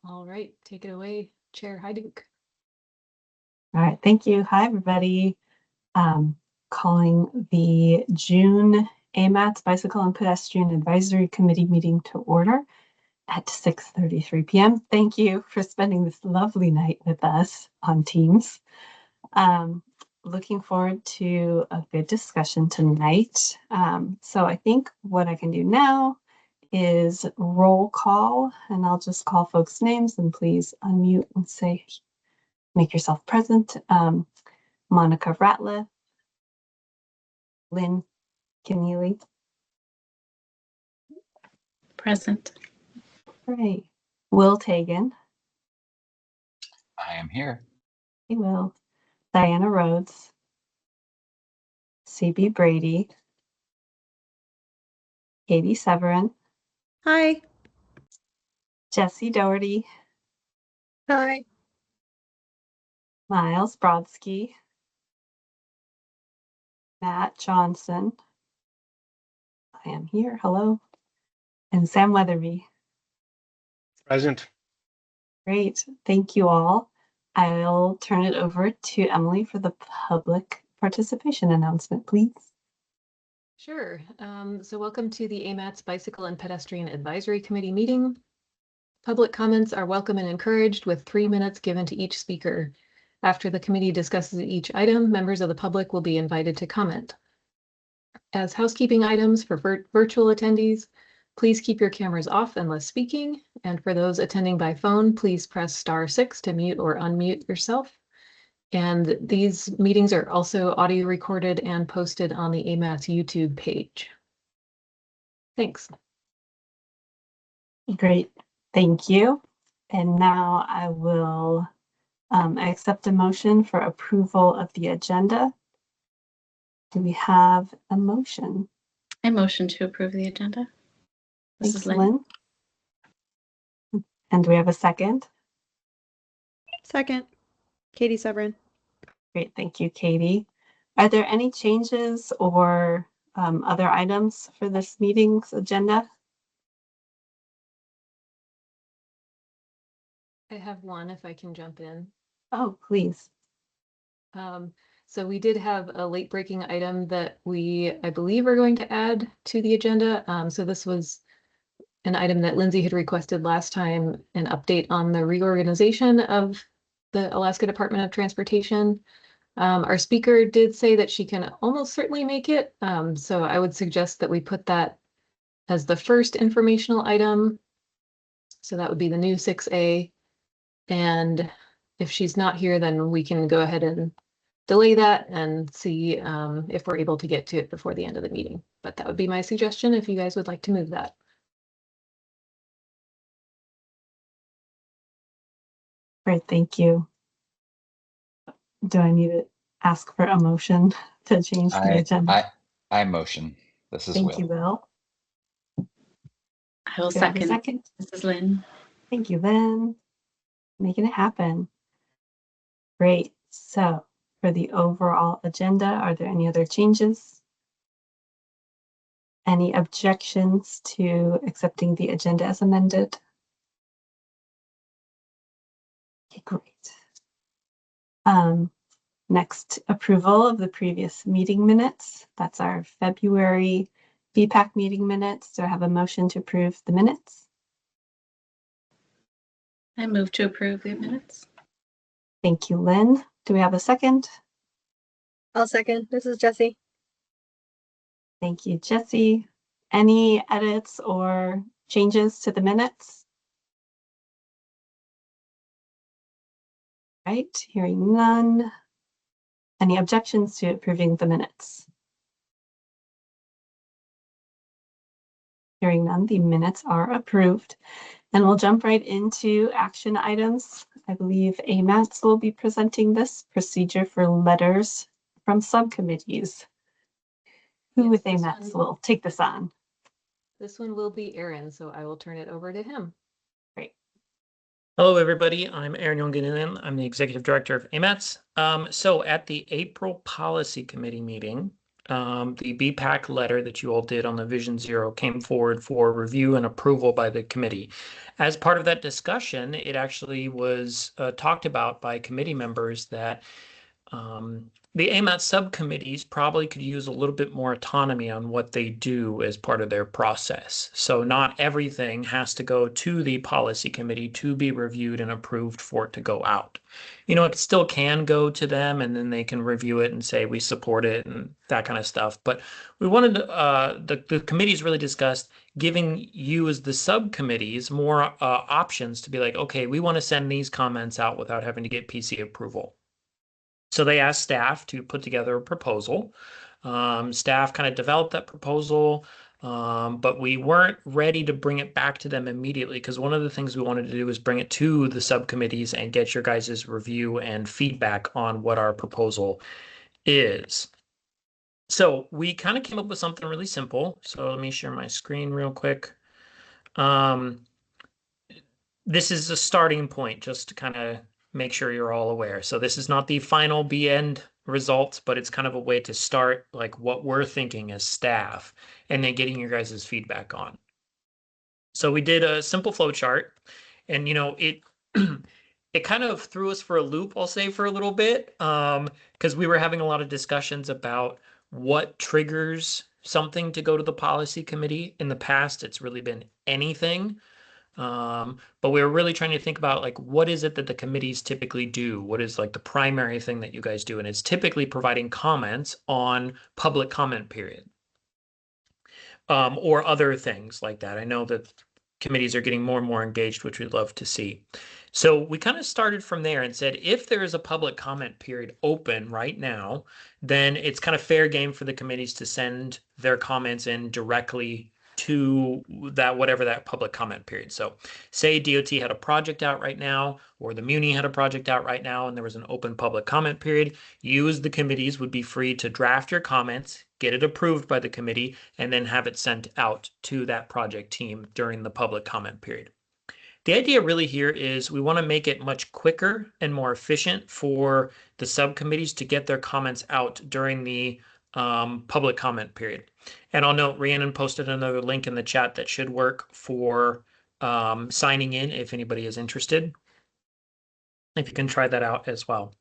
All right, take it away, Chair Heiduke. All right, thank you. Hi, everybody. Calling the June AMATS Bicycle and Pedestrian Advisory Committee meeting to order at 6:33 p.m. Thank you for spending this lovely night with us on Teams. Looking forward to a good discussion tonight. So I think what I can do now is roll call, and I'll just call folks' names, and please unmute and say, make yourself present. Monica Ratliff, Lynn Keneally. Present. Right. Will Tagan. I am here. Hey, Will. Diana Rhodes. CB Brady. Katie Severin. Hi. Jesse Doherty. Hi. Miles Brodsky. Matt Johnson. I am here. Hello. And Sam Weatherby. Present. Great. Thank you all. I'll turn it over to Emily for the public participation announcement, please. Sure. So welcome to the AMATS Bicycle and Pedestrian Advisory Committee meeting. Public comments are welcome and encouraged with 3 minutes given to each speaker. After the committee discusses each item, members of the public will be invited to comment. As housekeeping items for virtual attendees, please keep your cameras off unless speaking. And for those attending by phone, please press *6 to mute or unmute yourself. And these meetings are also audio recorded and posted on the AMATS YouTube page. Thanks. Great, thank you. And now I will accept a motion for approval of the agenda. Do we have a motion? I motion to approve the agenda. This Thanks, is Lynn. And do we have a second? Second, Katie Severin. Great, thank you, Katie. Are there any changes or other items for this meeting's agenda? I have one if I can jump in. Oh, please. So we did have a late breaking item that I believe, are going to add to the agenda. So this was an item that Lindsay had requested last time, an update on the reorganization of the Alaska Department of Transportation. Our speaker did say that she can almost certainly make it. So I would suggest that we put that as the first informational item. So that would be the new 6A. And if she's not here, then we can go ahead and delay that and see if we're able to get to it before the end of the meeting. But that would be my suggestion if you guys would like to move that. Great, thank you. Do I need to ask for a motion to change the agenda? I motion. This is Thank you, Will. I will Do I have a second. second? This is Lynn. Thank you, Lynn. Making it happen. Great. So for the overall agenda, are there any other changes? Any objections to accepting the agenda as amended? Okay, great. Next, approval of the previous meeting minutes. That's our February BPAC meeting minutes. Do I have a motion to approve the minutes? I move to approve the minutes. Thank you, Lynn. Do we have a second? I'll second. This is Jesse. Thank you, Jesse. Any edits or changes to the minutes? Right, hearing none. Any objections to approving the minutes? Hearing none, the minutes are approved. And we'll jump right into action items. I believe AMATS will be presenting this procedure for letters from subcommittees. Who with AMATS will take this on? This one will be Aaron, so I will turn it over to him. Great. Hello, everybody. I'm Aaron Yonganilian. I'm the Executive Director of AMATS. So at the April Policy Committee meeting, the BPAC letter that you all did on the Vision Zero came forward for review and approval by the committee. As part of that discussion, it actually was talked about by committee members that the AMAT subcommittees probably could use a little bit more autonomy on what they do as part of their process. So not everything has to go to the policy committee to be reviewed and approved for it to go out. You know, it still can go to them and then they can review it and say we support it and that kind of stuff. But we wanted the committees really discussed giving you as the subcommittees more options to be like, okay, we want to send these comments out without having to get PC approval. So they asked staff to put together a proposal. Staff kind of developed that proposal, but we weren't ready to bring it back to them immediately because one of the things we wanted to do was bring it to the subcommittees and get your guys' review and feedback on what our proposal is. So we kind of came up with something really simple. So let me share my screen real quick. This is a starting point just to kind of make sure you're all aware. So this is not the final end results, but it's kind of a way to start like what we're thinking as staff and then getting your guys' feedback on. So we did a simple flow chart and, you know, it it kind of threw us for a loop, I'll say, for a little bit, because we were having a lot of discussions about what triggers something to go to the policy committee. In the past, it's really been anything. But we were really trying to think about like what is it that the committees typically do? What is like the primary thing that you guys do? And it's typically providing comments on public comment period. Or other things like that. I know that committees are getting more and more engaged, which we'd love to see. So we kind of started from there and said, if there is a public comment period open right now, then it's kind of fair game for the committees to send their comments in directly to that, whatever that public comment period. So say DOT had a project out right now, or the Muni had a project out right now, and there was an open public comment period. You as the committees would be free to draft your comments, get it approved by the committee, and then have it sent out to that project team during the public comment period. The idea really here is we want to make it much quicker and more efficient for the subcommittees to get their comments out during the public comment period. And I'll note Rhiannon posted another link in the chat that should work for signing in if anybody is interested. If you can try that out as well.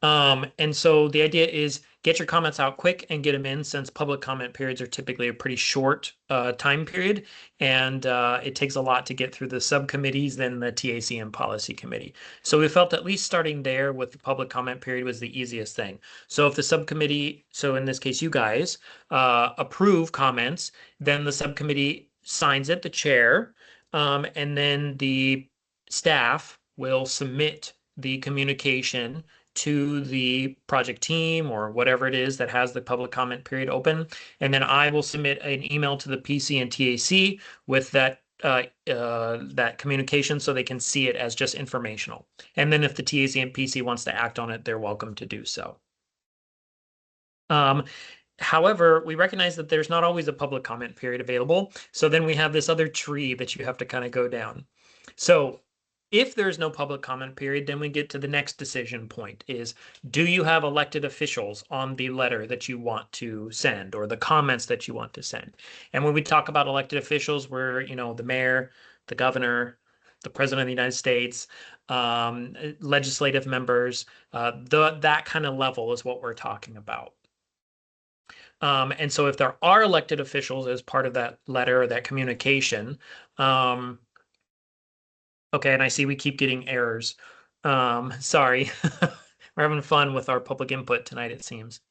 And so the idea is get your comments out quick and get them in, since public comment periods are typically a pretty short time period, and it takes a lot to get through the subcommittees than the TAC and policy committee. So we felt at least starting there with the public comment period was the easiest thing. So if the subcommittee, so in this case you guys, approve comments, then the subcommittee signs it, the chair, and then the staff will submit the communication to the project team or whatever it is that has the public comment period open. And then I will submit an email to the PC and TAC with that that communication so they can see it as just informational. And then if the TAC and PC wants to act on it, they're welcome to do so. However, we recognize that there's not always a public comment period available. So then we have this other tree that you have to kind of go down. So if there's no public comment period, then we get to the next decision point is, do you have elected officials on the letter that you want to send or the comments that you want to send? And when we talk about elected officials, we're, you know, the mayor, the governor, the president of the United States, legislative members, that kind of level is what we're talking about. And so if there are elected officials as part of that letter or that communication, okay, and I see we keep getting errors. Sorry, we're having fun with our public input tonight, it seems.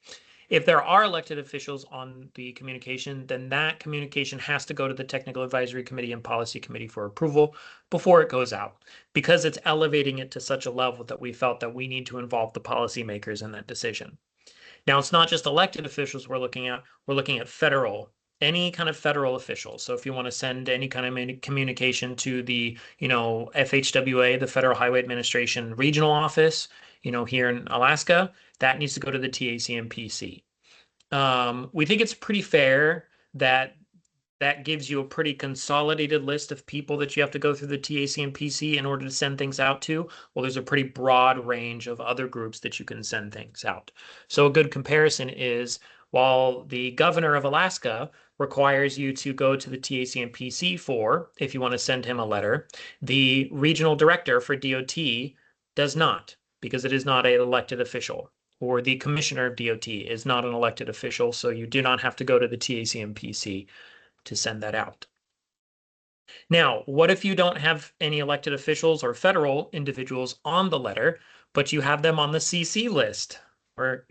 If there are elected officials on the communication, then that communication has to go to the Technical Advisory Committee and Policy Committee for approval before it goes out, because it's elevating it to such a level that we felt that we need to involve the policymakers in that decision. Now, it's not just elected officials we're looking at federal, any kind of federal officials. So if you want to send any kind of communication to the, you know, FHWA, the Federal Highway Administration Regional Office, you know, here in Alaska, that needs to go to the TAC and PC. We think it's pretty fair that that gives you a pretty consolidated list of people that you have to go through the TAC and PC in order to send things out to. Well, there's a pretty broad range of other groups that you can send things out. So a good comparison is while the governor of Alaska requires you to go to the TAC and PC if you want to send him a letter. The regional director for DOT does not, because it is not an elected official, or the commissioner of DOT is not an elected official, so you do not have to go to the TAC and PC to send that out. Now, what if you don't have any elected officials or federal individuals on the letter, but you have them on the CC list? We're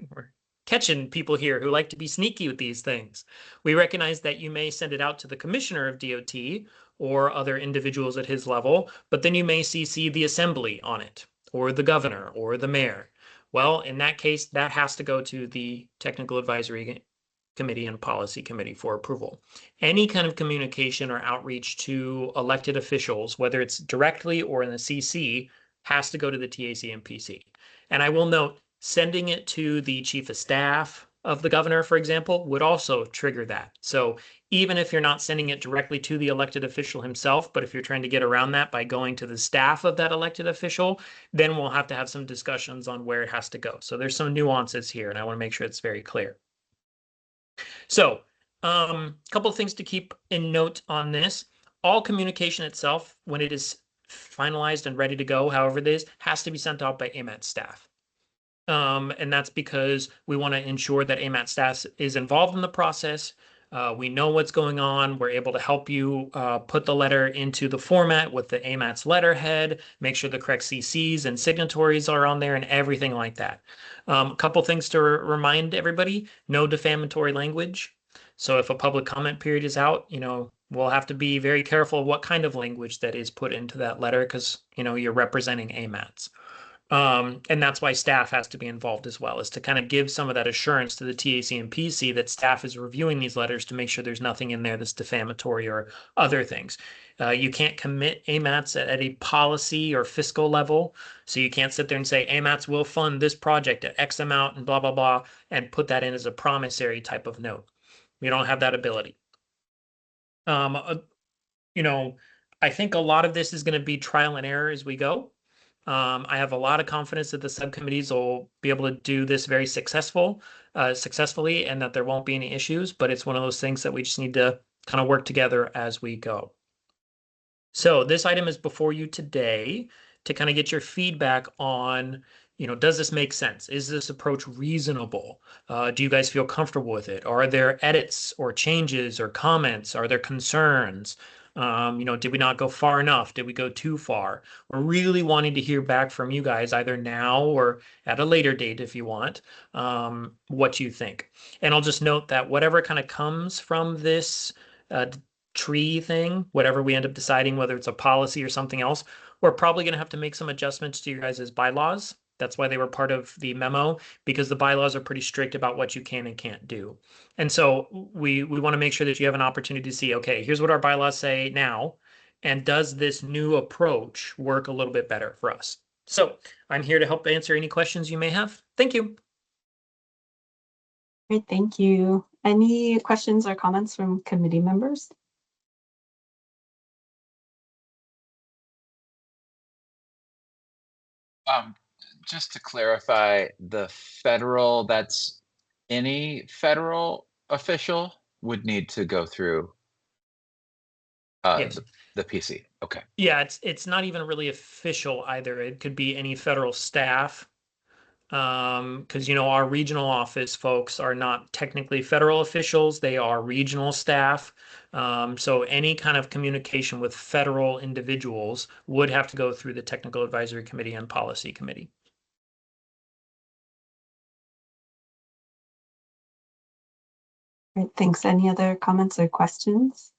catching people here who like to be sneaky with these things. We recognize that you may send it out to the commissioner of DOT or other individuals at his level, but then you may CC the assembly on it, or the governor, or the mayor. Well, in that case, that has to go to the Technical Advisory Committee and Policy Committee for approval. Any kind of communication or outreach to elected officials, whether it's directly or in the CC, has to go to the TAC and PC. And I will note, sending it to the chief of staff of the governor, for example, would also trigger that. So even if you're not sending it directly to the elected official himself, but if you're trying to get around that by going to the staff of that elected official, then we'll have to have some discussions on where it has to go. So there's some nuances here, and I want to make sure it's very clear. So a couple of things to keep in note on this. All communication itself, when it is finalized and ready to go, however it is, has to be sent out by AMAT staff. And that's because we want to ensure that AMAT staff is involved in the process. We know what's going on. We're able to help you put the letter into the format with the AMAT's letterhead, make sure the correct CCs and signatories are on there and everything like that. A couple things to remind everybody: no defamatory language. So if a public comment period is out, we'll have to be very careful of what kind of language that is put into that letter, because, you're representing AMATs. And that's why staff has to be involved as well, is to kind of give some of that assurance to the TAC and PC that staff is reviewing these letters to make sure there's nothing in there that's defamatory or other things. You can't commit AMATs at a policy or fiscal level. So you can't sit there and say AMATs will fund this project at X amount and blah, blah, blah, and put that in as a promissory type of note. We don't have that ability. I think a lot of this is going to be trial and error as we go. I have a lot of confidence that the subcommittees will be able to do this very successfully, and that there won't be any issues, but it's one of those things that we just need to kind of work together as we go. So this item is before you today to kind of get your feedback on, does this make sense? Is this approach reasonable? Do you guys feel comfortable with it? Are there edits or changes or comments? Are there concerns? Did we not go far enough? Did we go too far? We're really wanting to hear back from you guys either now or at a later date if you want, what you think. And I'll just note that whatever kind of comes from this tree thing, whatever we end up deciding, whether it's a policy or something else, we're probably going to have to make some adjustments to your guys' bylaws. That's why they were part of the memo, because the bylaws are pretty strict about what you can and can't do. And so we want to make sure that you have an opportunity to see, okay, here's what our bylaws say now, and does this new approach work a little bit better for us? So I'm here to help answer any questions you may have. Thank you. Great, thank you. Any questions or comments from committee members? Just to clarify, the federal, that's any federal official would need to go through Yes. the PC. Okay. Yeah, it's not even really official either. It could be any federal staff. Because our regional office folks are not technically federal officials, they are regional staff. So any kind of communication with federal individuals would have to go through the Technical Advisory Committee and Policy Committee. Great, thanks. Any other comments or questions?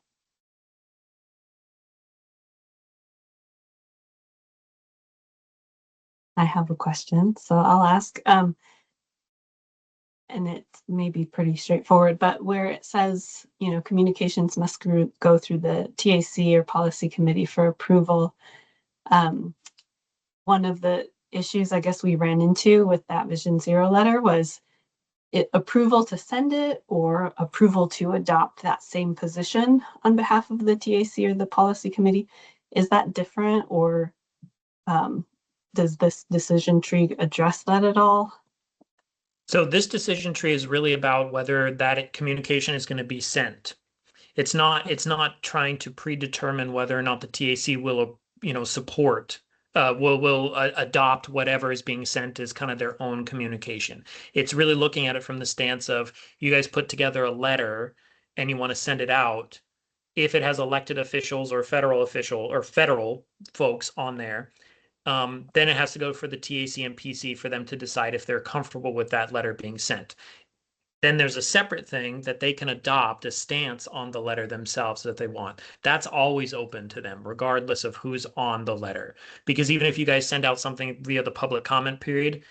I have a question, so I'll ask. And it may be pretty straightforward, but where it says, communications must go through the TAC or Policy Committee for approval. One of the issues I guess we ran into with that Vision Zero letter was approval to send it or approval to adopt that same position on behalf of the TAC or the Policy Committee. Is that different, or does this decision tree address that at all? So this decision tree is really about whether that communication is going to be sent. It's not trying to predetermine whether or not the TAC will, support, will adopt whatever is being sent as kind of their own communication. It's really looking at it from the stance of you guys put together a letter and you want to send it out. If it has elected officials or federal folks on there, then it has to go for the TAC and PC for them to decide if they're comfortable with that letter being sent. Then there's a separate thing that they can adopt a stance on the letter themselves that they want. That's always open to them, regardless of who's on the letter. Because even if you guys send out something via the public comment period,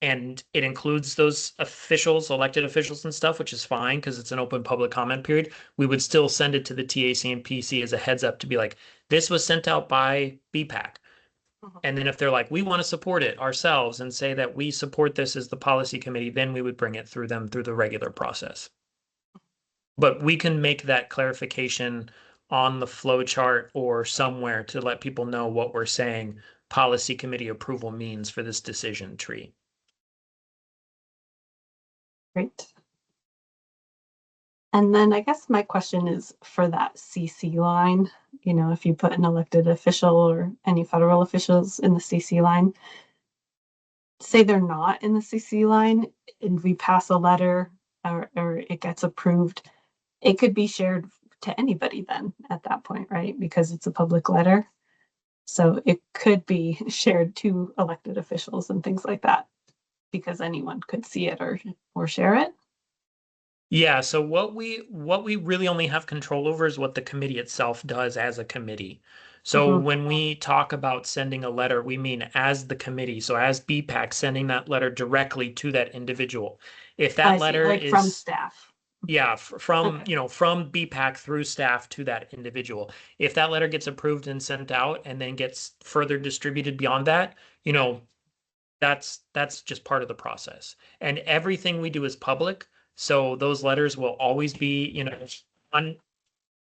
and it includes those officials, elected officials and stuff, which is fine because it's an open public comment period, we would still send it to the TAC and PC as a heads up to be like, this was sent out by BPAC. And then if they're like, we want to support it ourselves and say that we support this as the policy committee, then we would bring it through them through the regular process. But we can make that clarification on the flow chart or somewhere to let people know what we're saying policy committee approval means for this decision tree. Great. And then I guess my question is for that CC line, if you put an elected official or any federal officials in the CC line, say they're not in the CC line and we pass a letter or it gets approved, it could be shared to anybody then at that point, right? Because it's a public letter. So it could be shared to elected officials and things like that because anyone could see it or share it. Yeah, so what we really only have control over is what the committee itself does as a committee. So when we talk about sending a letter, we mean as the committee. So as BPAC sending that letter directly to that individual. If that letter is from staff. Yeah, from BPAC through staff to that individual. If that letter gets approved and sent out and then gets further distributed beyond that, that's just part of the process. And everything we do is public. So those letters will always be,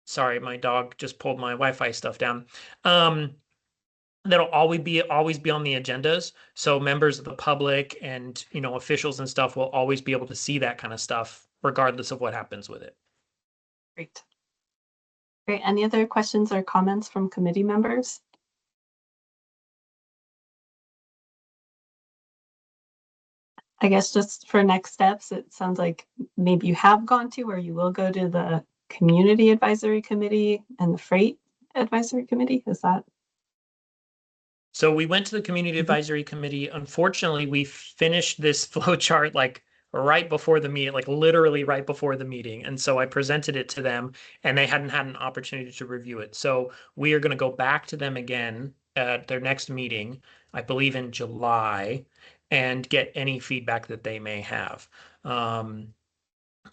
sorry, my dog just pulled my Wi-Fi stuff down. That'll always be on the agendas. So members of the public and, officials and stuff will always be able to see that kind of stuff, regardless of what happens with it. Great. Great. Any other questions or comments from committee members? I guess just for next steps, it sounds like maybe you have gone to or you will go to the Community Advisory Committee and the Freight Advisory Committee. Is that? So we went to the Community Advisory Committee. Unfortunately, we finished this flow chart like right before the meeting, like literally right before the meeting. And so I presented it to them and they hadn't had an opportunity to review it. So we are going to go back to them again at their next meeting, I believe in July, and get any feedback that they may have.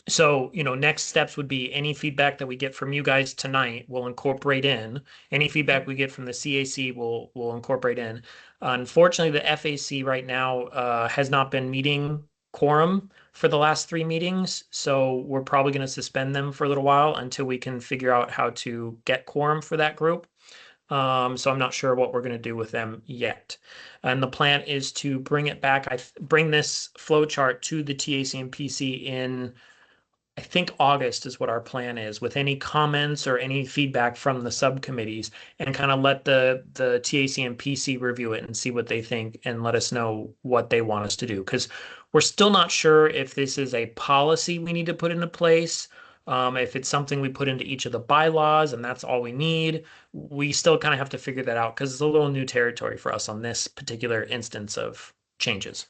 So, next steps would be any feedback that we get from you guys tonight, we'll incorporate in. Any feedback we get from the CAC, we'll incorporate in. Unfortunately, the FAC right now has not been meeting quorum for the last 3 meetings. So we're probably going to suspend them for a little while until we can figure out how to get quorum for that group. So I'm not sure what we're going to do with them yet. And the plan is to bring it back. Bring this flow chart to the TAC and PC in, I think August is what our plan is, with any comments or any feedback from the subcommittees, and kind of let the TAC and PC review it and see what they think and let us know what they want us to do. Because we're still not sure if this is a policy we need to put into place, if it's something we put into each of the bylaws and that's all we need. We still kind of have to figure that out because it's a little new territory for us on this particular instance of changes.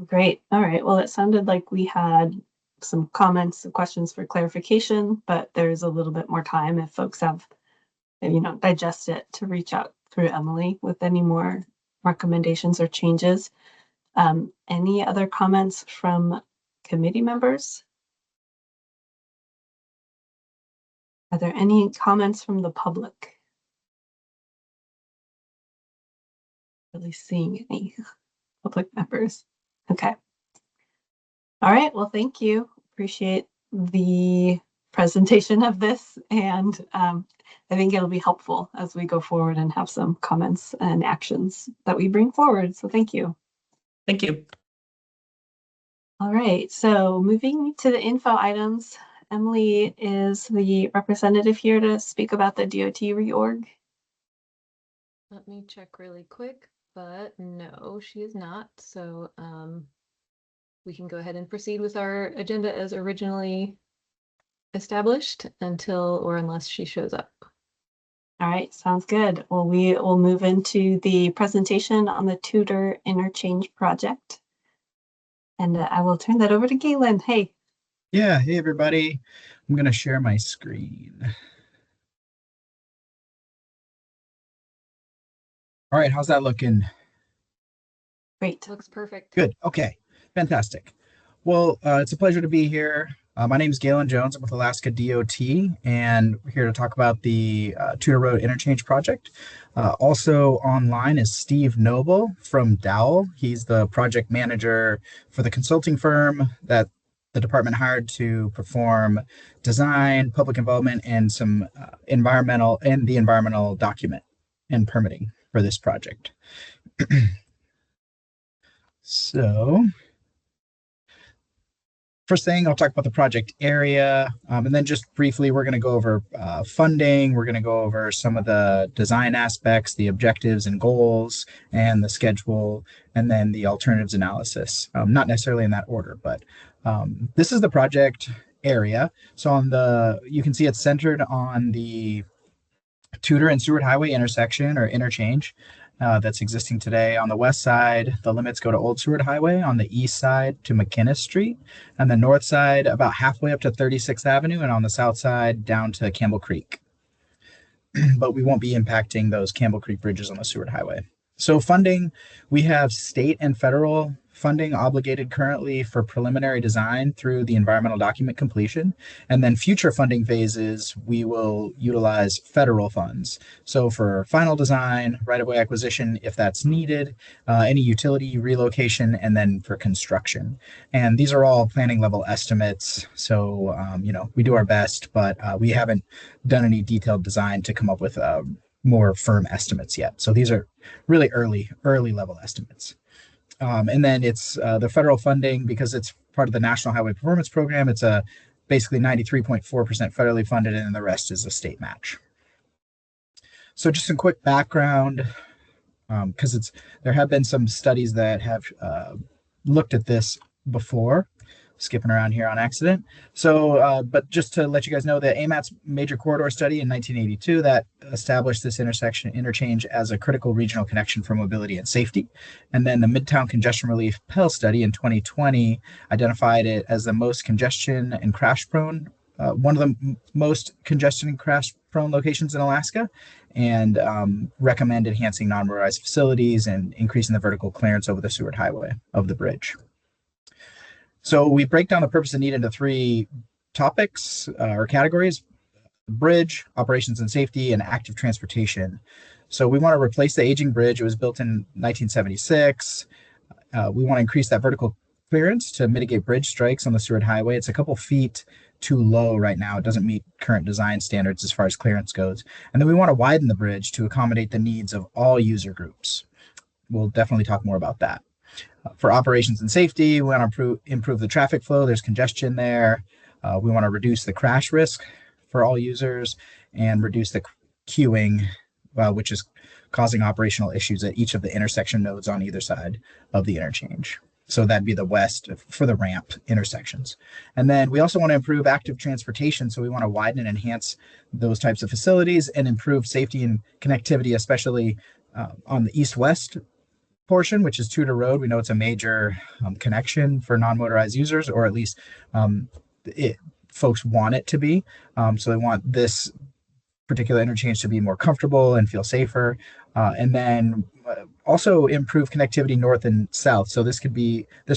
Great. All right. Well, it sounded like we had some comments, some questions for clarification, but there's a little bit more time if folks have, digest it, to reach out through Emily with any more recommendations or changes. Any other comments from committee members? Are there any comments from the public? Really seeing any public members? Okay. All right. Well, thank you. Appreciate the presentation of this. And I think it'll be helpful as we go forward and have some comments and actions that we bring forward. So thank you. Thank you. All right, so moving to the info items, Emily is the representative here to speak about the DOT reorg. Let me check really quick, but no, she is not. So we can go ahead and proceed with our agenda as originally established until or unless she shows up. All right, sounds good. Well, we will move into the presentation on the Tudor Interchange project. And I will turn that over to Galen. Hey. Yeah, hey everybody. I'm going to share my screen. All right, how's that looking? Great. Looks perfect. Good. Okay, fantastic. Well, it's a pleasure to be here. My name is Galen Jones. I'm with Alaska DOT, and we're here to talk about the Tudor Road Interchange project. Also online is Steve Noble from Dowell. He's the project manager for the consulting firm that the department hired to perform design, public involvement, and some environmental document and permitting for this project. So first thing, I'll talk about the project area, and then just briefly, we're going to go over funding. We're going to go over some of the design aspects, the objectives and goals, and the schedule, and then the alternatives analysis. Not necessarily in that order, but this is the project area. So you can see it's centered on the Tudor and Seward Highway intersection or interchange that's existing today. On the west side, the limits go to Old Seward Highway. On the east side to McInnes Street. And the north side about halfway up to 36th Avenue. And on the south side down to Campbell Creek. But we won't be impacting those Campbell Creek bridges on the Seward Highway. So funding, we have state and federal funding obligated currently for preliminary design through the environmental document completion. And then future funding phases, we will utilize federal funds. So for final design, right-of-way acquisition, if that's needed, any utility relocation, and then for construction. And these are all planning level estimates. So, we do our best, but we haven't done any detailed design to come up with more firm estimates yet. So these are really early level estimates. And then it's the federal funding, because it's part of the National Highway Performance Program. It's basically 93.4% federally funded, and the rest is a state match. So just some quick background, because there have been some studies that have looked at this before. Skipping around here on accident. So, but just to let you guys know, the AMAT's major corridor study in 1982 that established this interchange as a critical regional connection for mobility and safety. And then the Midtown Congestion Relief Pell study in 2020 identified it as the most congestion and crash prone, one of the most congestion and crash prone locations in Alaska, and recommend enhancing non-motorized facilities and increasing the vertical clearance over the Seward Highway of the bridge. So we break down the purpose and need into three topics or categories: bridge, operations and safety, and active transportation. So we want to replace the aging bridge. It was built in 1976. We want to increase that vertical clearance to mitigate bridge strikes on the Seward Highway. It's a couple feet too low right now. It doesn't meet current design standards as far as clearance goes. And then we want to widen the bridge to accommodate the needs of all user groups. We'll definitely talk more about that. For operations and safety, we want to improve the traffic flow. There's congestion there. We want to reduce the crash risk for all users and reduce the queuing, which is causing operational issues at each of the intersection nodes on either side of the interchange. So that'd be the west for the ramp intersections. And then we also want to improve active transportation. So we want to widen and enhance those types of facilities and improve safety and connectivity, especially on the east-west portion, which is Tudor Road. We know it's a major connection for non-motorized users, or at least folks want it to be. So they want this particular interchange to be more comfortable and feel safer. And then also improve connectivity north and south. So this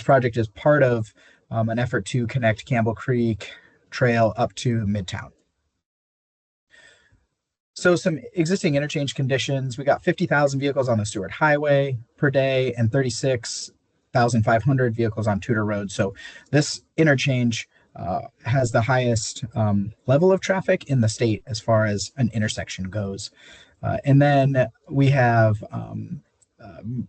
project is part of an effort to connect Campbell Creek Trail up to Midtown. So some existing interchange conditions: we got 50,000 vehicles on the Seward Highway per day and 36,500 vehicles on Tudor Road. So this interchange has the highest level of traffic in the state as far as an intersection goes. And then we have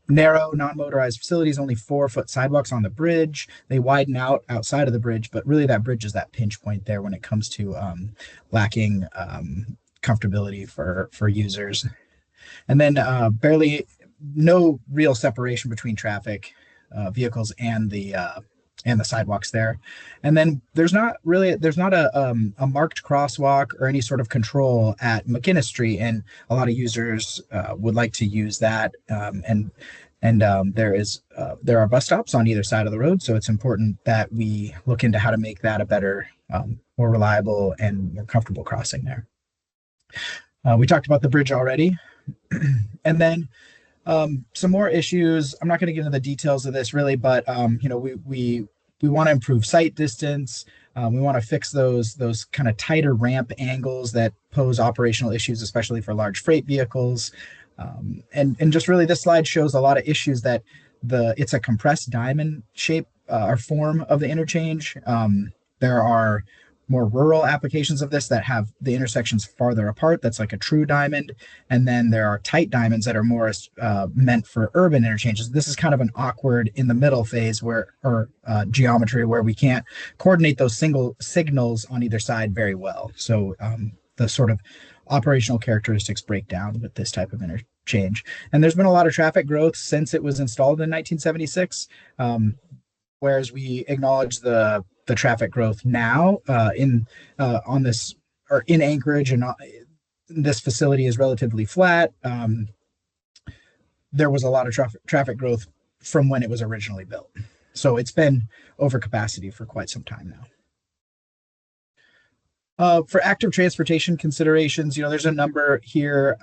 narrow, non-motorized facilities, only 4-foot sidewalks on the bridge. They widen out outside of the bridge, but really that bridge is that pinch point there when it comes to lacking comfortability for users. And then barely no real separation between traffic, vehicles, and the sidewalks there. And then there's not a marked crosswalk or any sort of control at McKinnis Street, and a lot of users would like to use that. There are bus stops on either side of the road, so it's important that we look into how to make that a better, more reliable and more comfortable crossing there. We talked about the bridge already. And then some more issues. I'm not going to get into the details of this really, but we want to improve sight distance. We want to fix those kind of tighter ramp angles that pose operational issues, especially for large freight vehicles. And just really, this slide shows a lot of issues that it's a compressed diamond shape or form of the interchange. There are more rural applications of this that have the intersections farther apart. That's like a true diamond. And then there are tight diamonds that are more meant for urban interchanges. This is kind of an awkward in the middle phase geometry where we can't coordinate those single signals on either side very well. So the sort of operational characteristics break down with this type of interchange. And there's been a lot of traffic growth since it was installed in 1976. Whereas we acknowledge the traffic growth now in Anchorage, and this facility is relatively flat. There was a lot of traffic growth from when it was originally built, so it's been over capacity for quite some time now. For active transportation considerations, there's a number here.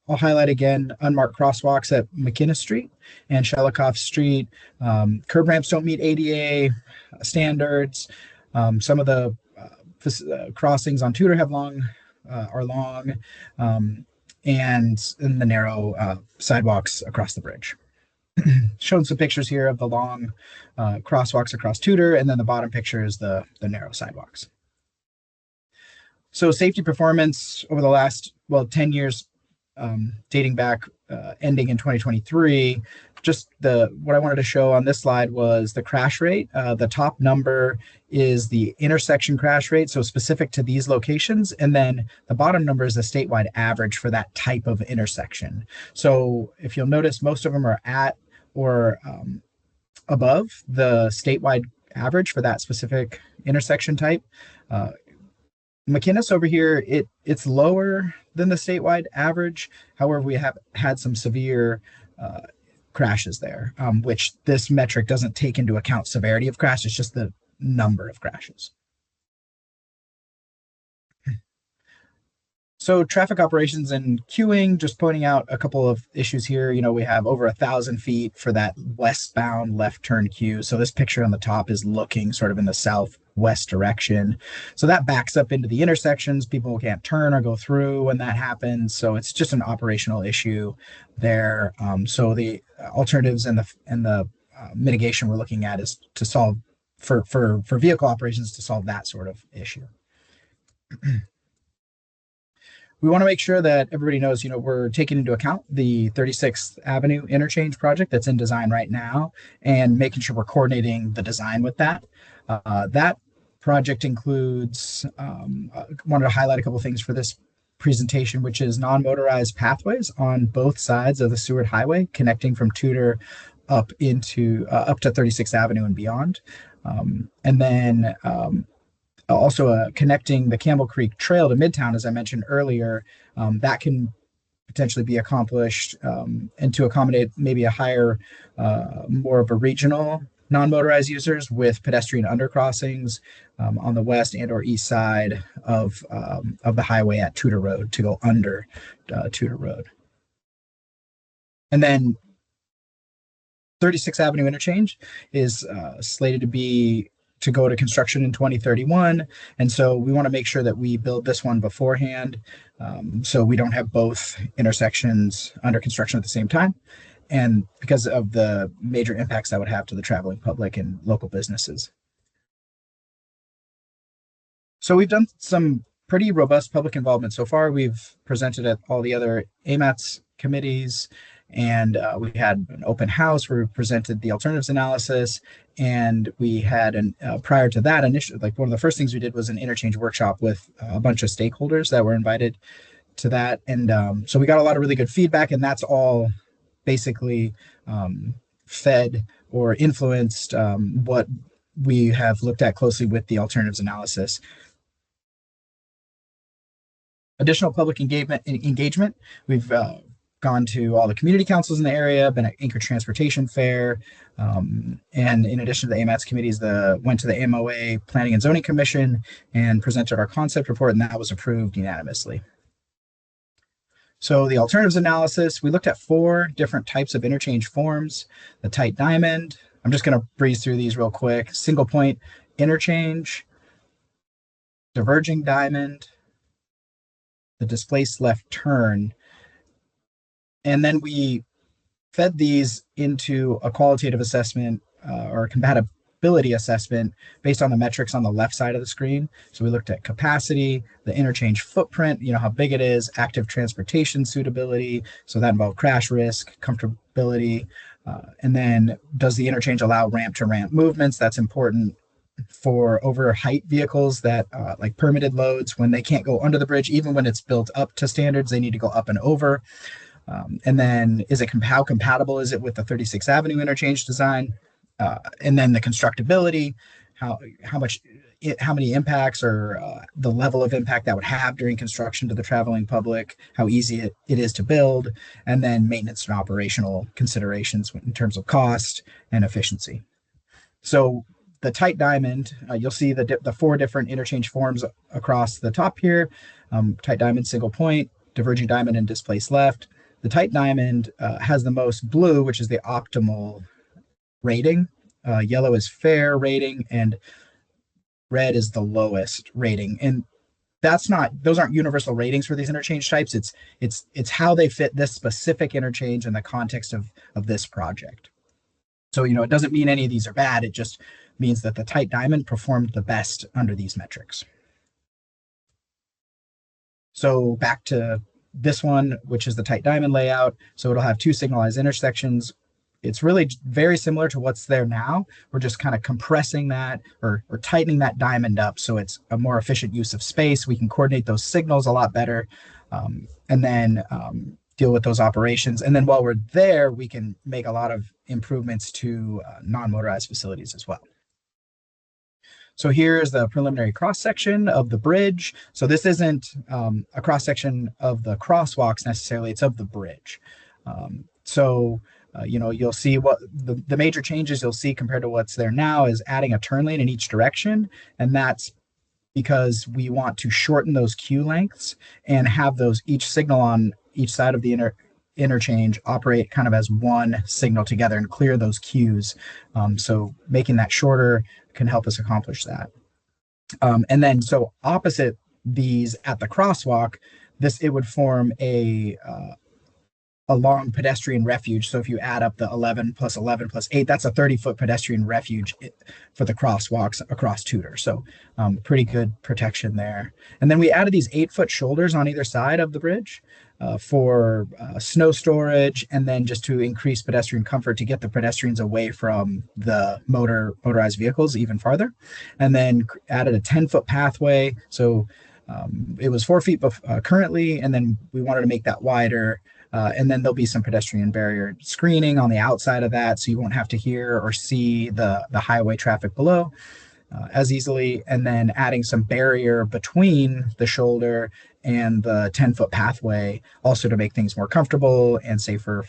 I'll highlight again unmarked crosswalks at McKinnis Street and Shelikoff Street. Curb ramps don't meet ADA standards. Some of the crossings on Tudor are long, and the narrow sidewalks across the bridge. Showing some pictures here of the long crosswalks across Tudor, and then the bottom picture is the narrow sidewalks. So safety performance over the last 10 years, dating back, ending in 2023. Just what I wanted to show on this slide was the crash rate. The top number is the intersection crash rate, so specific to these locations. And then the bottom number is the statewide average for that type of intersection. So if you'll notice, most of them are at or above the statewide average for that specific intersection type. McKinnis over here, it's lower than the statewide average. However, we have had some severe crashes there, which this metric doesn't take into account severity of crash. It's just the number of crashes. So traffic operations and queuing, just pointing out a couple of issues here. We have over 1,000 feet for that westbound left turn queue. So this picture on the top is looking sort of in the southwest direction. So that backs up into the intersections. People can't turn or go through when that happens. So it's just an operational issue there. So the alternatives and the mitigation we're looking at is to solve for vehicle operations to solve that sort of issue. We want to make sure that everybody knows, we're taking into account the 36th Avenue interchange project that's in design right now, and making sure we're coordinating the design with that. That project includes, wanted to highlight a couple of things for this presentation, which is non-motorized pathways on both sides of the Seward Highway, connecting from Tudor up to 36th Avenue and beyond. And then also connecting the Campbell Creek Trail to Midtown, as I mentioned earlier. That can potentially be accomplished and to accommodate maybe a higher, more of a regional non-motorized users with pedestrian undercrossings on the west and or east side of the highway at Tudor Road to go under Tudor Road. And then 36th Avenue interchange is slated to go to construction in 2031. And so we want to make sure that we build this one beforehand, so we don't have both intersections under construction at the same time, and because of the major impacts that would have to the traveling public and local businesses. So we've done some pretty robust public involvement so far. We've presented at all the other AMATS committees, And we had an open house where we presented the alternatives analysis. And we had prior to that, initially, like one of the first things we did was an interchange workshop with a bunch of stakeholders that were invited to that. And so we got a lot of really good feedback, and that's all basically fed or influenced what we have looked at closely with the alternatives analysis. Additional public engagement. We've gone to all the community councils in the area, been at Anchor Transportation Fair, and in addition to the AMATS committees, went to the MOA Planning and Zoning Commission and presented our concept report, and that was approved unanimously. So the alternatives analysis, we looked at 4 different types of interchange forms. The tight diamond, I'm just going to breeze through these real quick. Single point interchange, diverging diamond, the displaced left turn. And then we fed these into a qualitative assessment or compatibility assessment based on the metrics on the left side of the screen. So we looked at capacity, the interchange footprint, how big it is, active transportation suitability. So that involved crash risk, comfortability, and then does the interchange allow ramp to ramp movements? That's important for over height vehicles that like permitted loads, when they can't go under the bridge, even when it's built up to standards, they need to go up and over. And then how compatible is it with the 36th Avenue interchange design? And then the constructability, how many impacts or the level of impact that would have during construction to the traveling public, how easy it is to build, and then maintenance and operational considerations in terms of cost and efficiency. So the tight diamond, you'll see the 4 different interchange forms across the top here. Tight diamond, single point, diverging diamond, and displaced left. The tight diamond has the most blue, which is the optimal rating. Yellow is fair rating, and red is the lowest rating. And those aren't universal ratings for these interchange types. It's how they fit this specific interchange in the context of this project. So, it doesn't mean any of these are bad. It just means that the tight diamond performed the best under these metrics. So back to this one, which is the tight diamond layout. So it'll have 2 signalized intersections. It's really very similar to what's there now. We're just kind of compressing that or tightening that diamond up so it's a more efficient use of space. We can coordinate those signals a lot better, and then deal with those operations. And then while we're there, we can make a lot of improvements to non-motorized facilities as well. So here's the preliminary cross-section of the bridge. So this isn't a cross-section of the crosswalks necessarily, it's of the bridge. You'll see what the major changes you'll see compared to what's there now is adding a turn lane in each direction. And that's because we want to shorten those queue lengths and have each signal on each side of the interchange operate kind of as one signal together and clear those queues. So making that shorter can help us accomplish that. And then so opposite these at the crosswalk, it would form a long pedestrian refuge. So if you add up the 11 plus 11 plus 8, that's a 30-foot pedestrian refuge for the crosswalks across Tudor. So pretty good protection there. And then we added these 8-foot shoulders on either side of the bridge for snow storage, and then just to increase pedestrian comfort to get the pedestrians away from the motorized vehicles even farther. And then added a 10-foot pathway. So it was 4 feet currently, and then we wanted to make that wider. And then there'll be some pedestrian barrier screening on the outside of that, so you won't have to hear or see the highway traffic below as easily. And then adding some barrier between the shoulder and the 10-foot pathway, also to make things more comfortable and safer,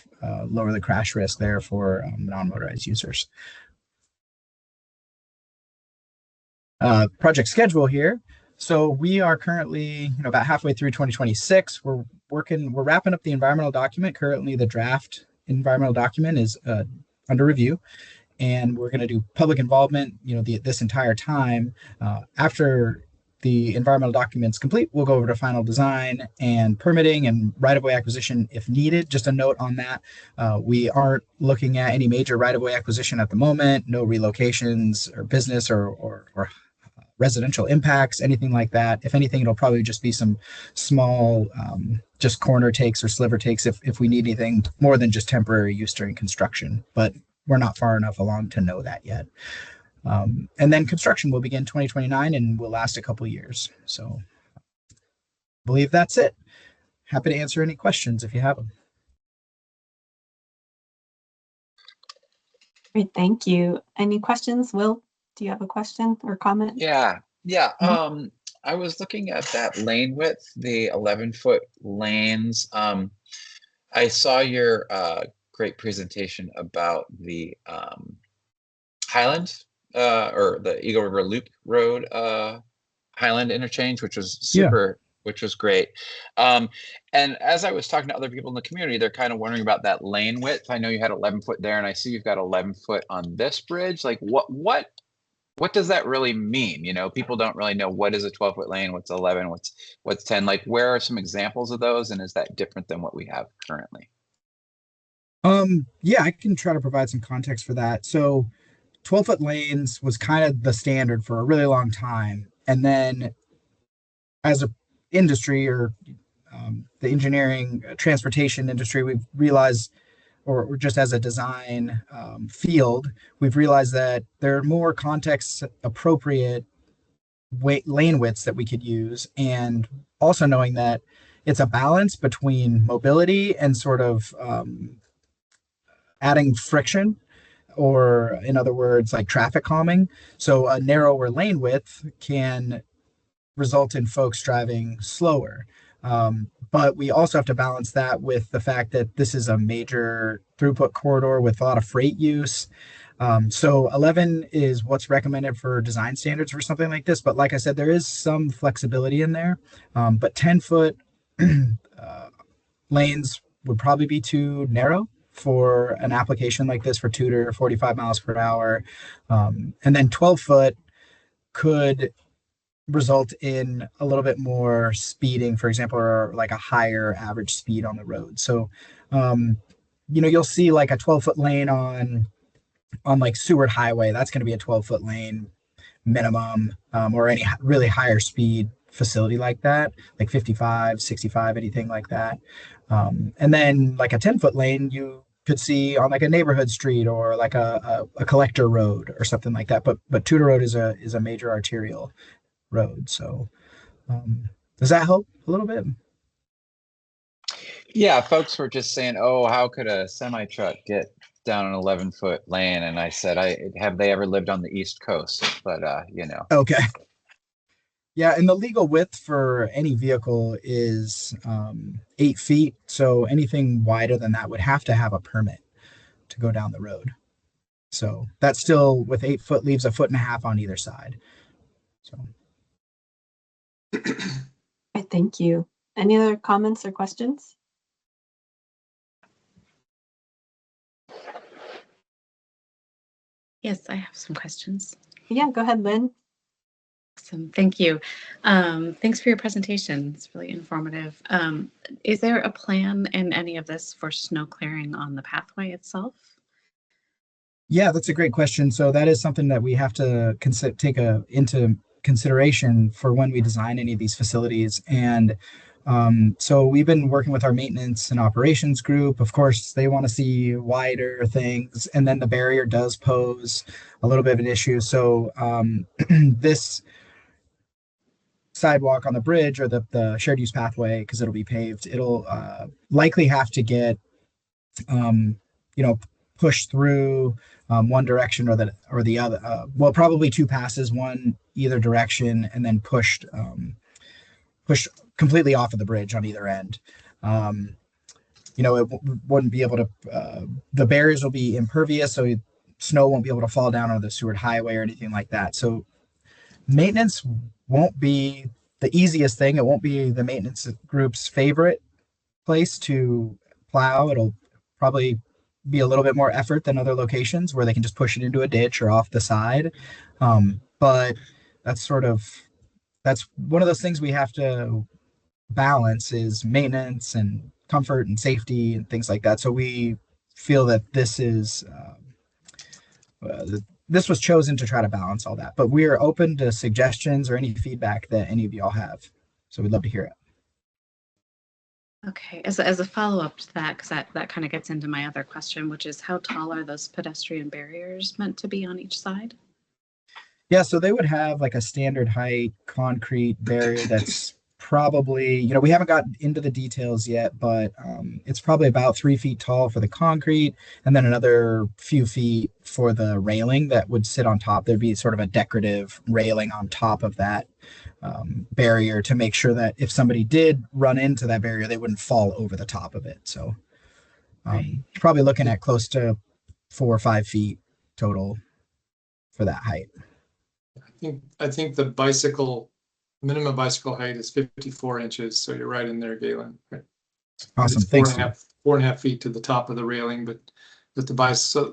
lower the crash risk there for non-motorized users. Project schedule here. So we are currently, about halfway through 2026. We're wrapping up the environmental document. Currently, the draft environmental document is under review, and we're going to do public involvement, this entire time. After the environmental document's complete, we'll go over to final design and permitting and right-of-way acquisition if needed. Just a note on that, we aren't looking at any major right-of-way acquisition at the moment, no relocations or business or residential impacts, anything like that. If anything, it'll probably just be some small just corner takes or sliver takes if we need anything more than just temporary use during construction. But we're not far enough along to know that yet. And then construction will begin 2029 and will last a couple years. So I believe that's it. Happy to answer any questions if you have them. Great, thank you. Any questions? Will, do you have a question or comment? Yeah, yeah. Mhm. I was looking at that lane width, the 11-foot lanes. I saw your great presentation about the Highland or the Eagle River Loop Road Highland interchange, which was super, which was great. And as I was talking to other people in the community, they're kind of wondering about that lane width. I know you had 11 foot there, and I see you've got 11 foot on this bridge. Like what does that really mean? You know, people don't really know what is a 12-foot lane, what's 11, what's 10. Like, where are some examples of those, and is that different than what we have currently? Yeah, I can try to provide some context for that. So 12-foot lanes was kind of the standard for a really long time. And then as a industry or the engineering transportation industry, we've realized, or just as a design field, we've realized that there are more context appropriate lane widths that we could use. And also knowing that it's a balance between mobility and sort of adding friction, or in other words, like traffic calming. So a narrower lane width can result in folks driving slower. But we also have to balance that with the fact that this is a major throughput corridor with a lot of freight use. So 11 is what's recommended for design standards for something like this. But like I said, there is some flexibility in there. But 10-foot lanes would probably be too narrow for an application like this for Tudor, 45 miles per hour. And then 12-foot could result in a little bit more speeding, for example, or like a higher average speed on the road. So, you'll see like a 12-foot lane on like Seward Highway. That's going to be a 12-foot lane minimum, or any really higher speed facility like that, like 55, 65, anything like that. And then like a 10-foot lane, you could see on like a neighborhood street or like a collector road or something like that. But Tudor Road is a major arterial road. So does that help a little bit? Yeah, folks were just saying, oh, how could a semi truck get down an 11-foot lane? And I said, have they ever lived on the East Coast? But Okay. Yeah, and the legal width for any vehicle is 8 feet. So anything wider than that would have to have a permit to go down the road. So that still, with 8 foot, leaves a foot and a half on either side. So. Okay, thank you. Any other comments or questions? Yes, I have some questions. Yeah, go ahead, Lynn. Awesome. Thank you. Thanks for your presentation. It's really informative. Is there a plan in any of this for snow clearing on the pathway itself? Yeah, that's a great question. So that is something that we have to take into consideration for when we design any of these facilities. And so we've been working with our maintenance and operations group. Of course, they want to see wider things, and then the barrier does pose a little bit of an issue. So this sidewalk on the bridge, or the shared use pathway, because it'll be paved, it'll likely have to get pushed through one direction or the other. Well, probably two passes, one either direction, and then pushed completely off of the bridge on either end. It wouldn't be able to. The barriers will be impervious, so snow won't be able to fall down on the Seward Highway or anything like that. So maintenance won't be the easiest thing. It won't be the maintenance group's favorite place to plow. It'll probably be a little bit more effort than other locations where they can just push it into a ditch or off the side. But that's one of those things we have to balance, is maintenance and comfort and safety and things like that. So we feel that this was chosen to try to balance all that. But we are open to suggestions or any feedback that any of y'all have. So we'd love to hear it. Okay, as a follow-up to that, because that kind of gets into my other question, which is how tall are those pedestrian barriers meant to be on each side? Yeah, so they would have like a standard height concrete barrier that's probably, we haven't gotten into the details yet, but it's probably about 3 feet tall for the concrete, and then another few feet for the railing that would sit on top. There'd be sort of a decorative railing on top of that barrier to make sure that if somebody did run into that barrier, they wouldn't fall over the top of it. So Right. probably looking at close to 4 or 5 feet total for that height. I think the minimum bicycle height is 54 inches. So you're right in there, Galen. Right. Awesome. It's Thanks. 4.5 feet to the top of the railing, but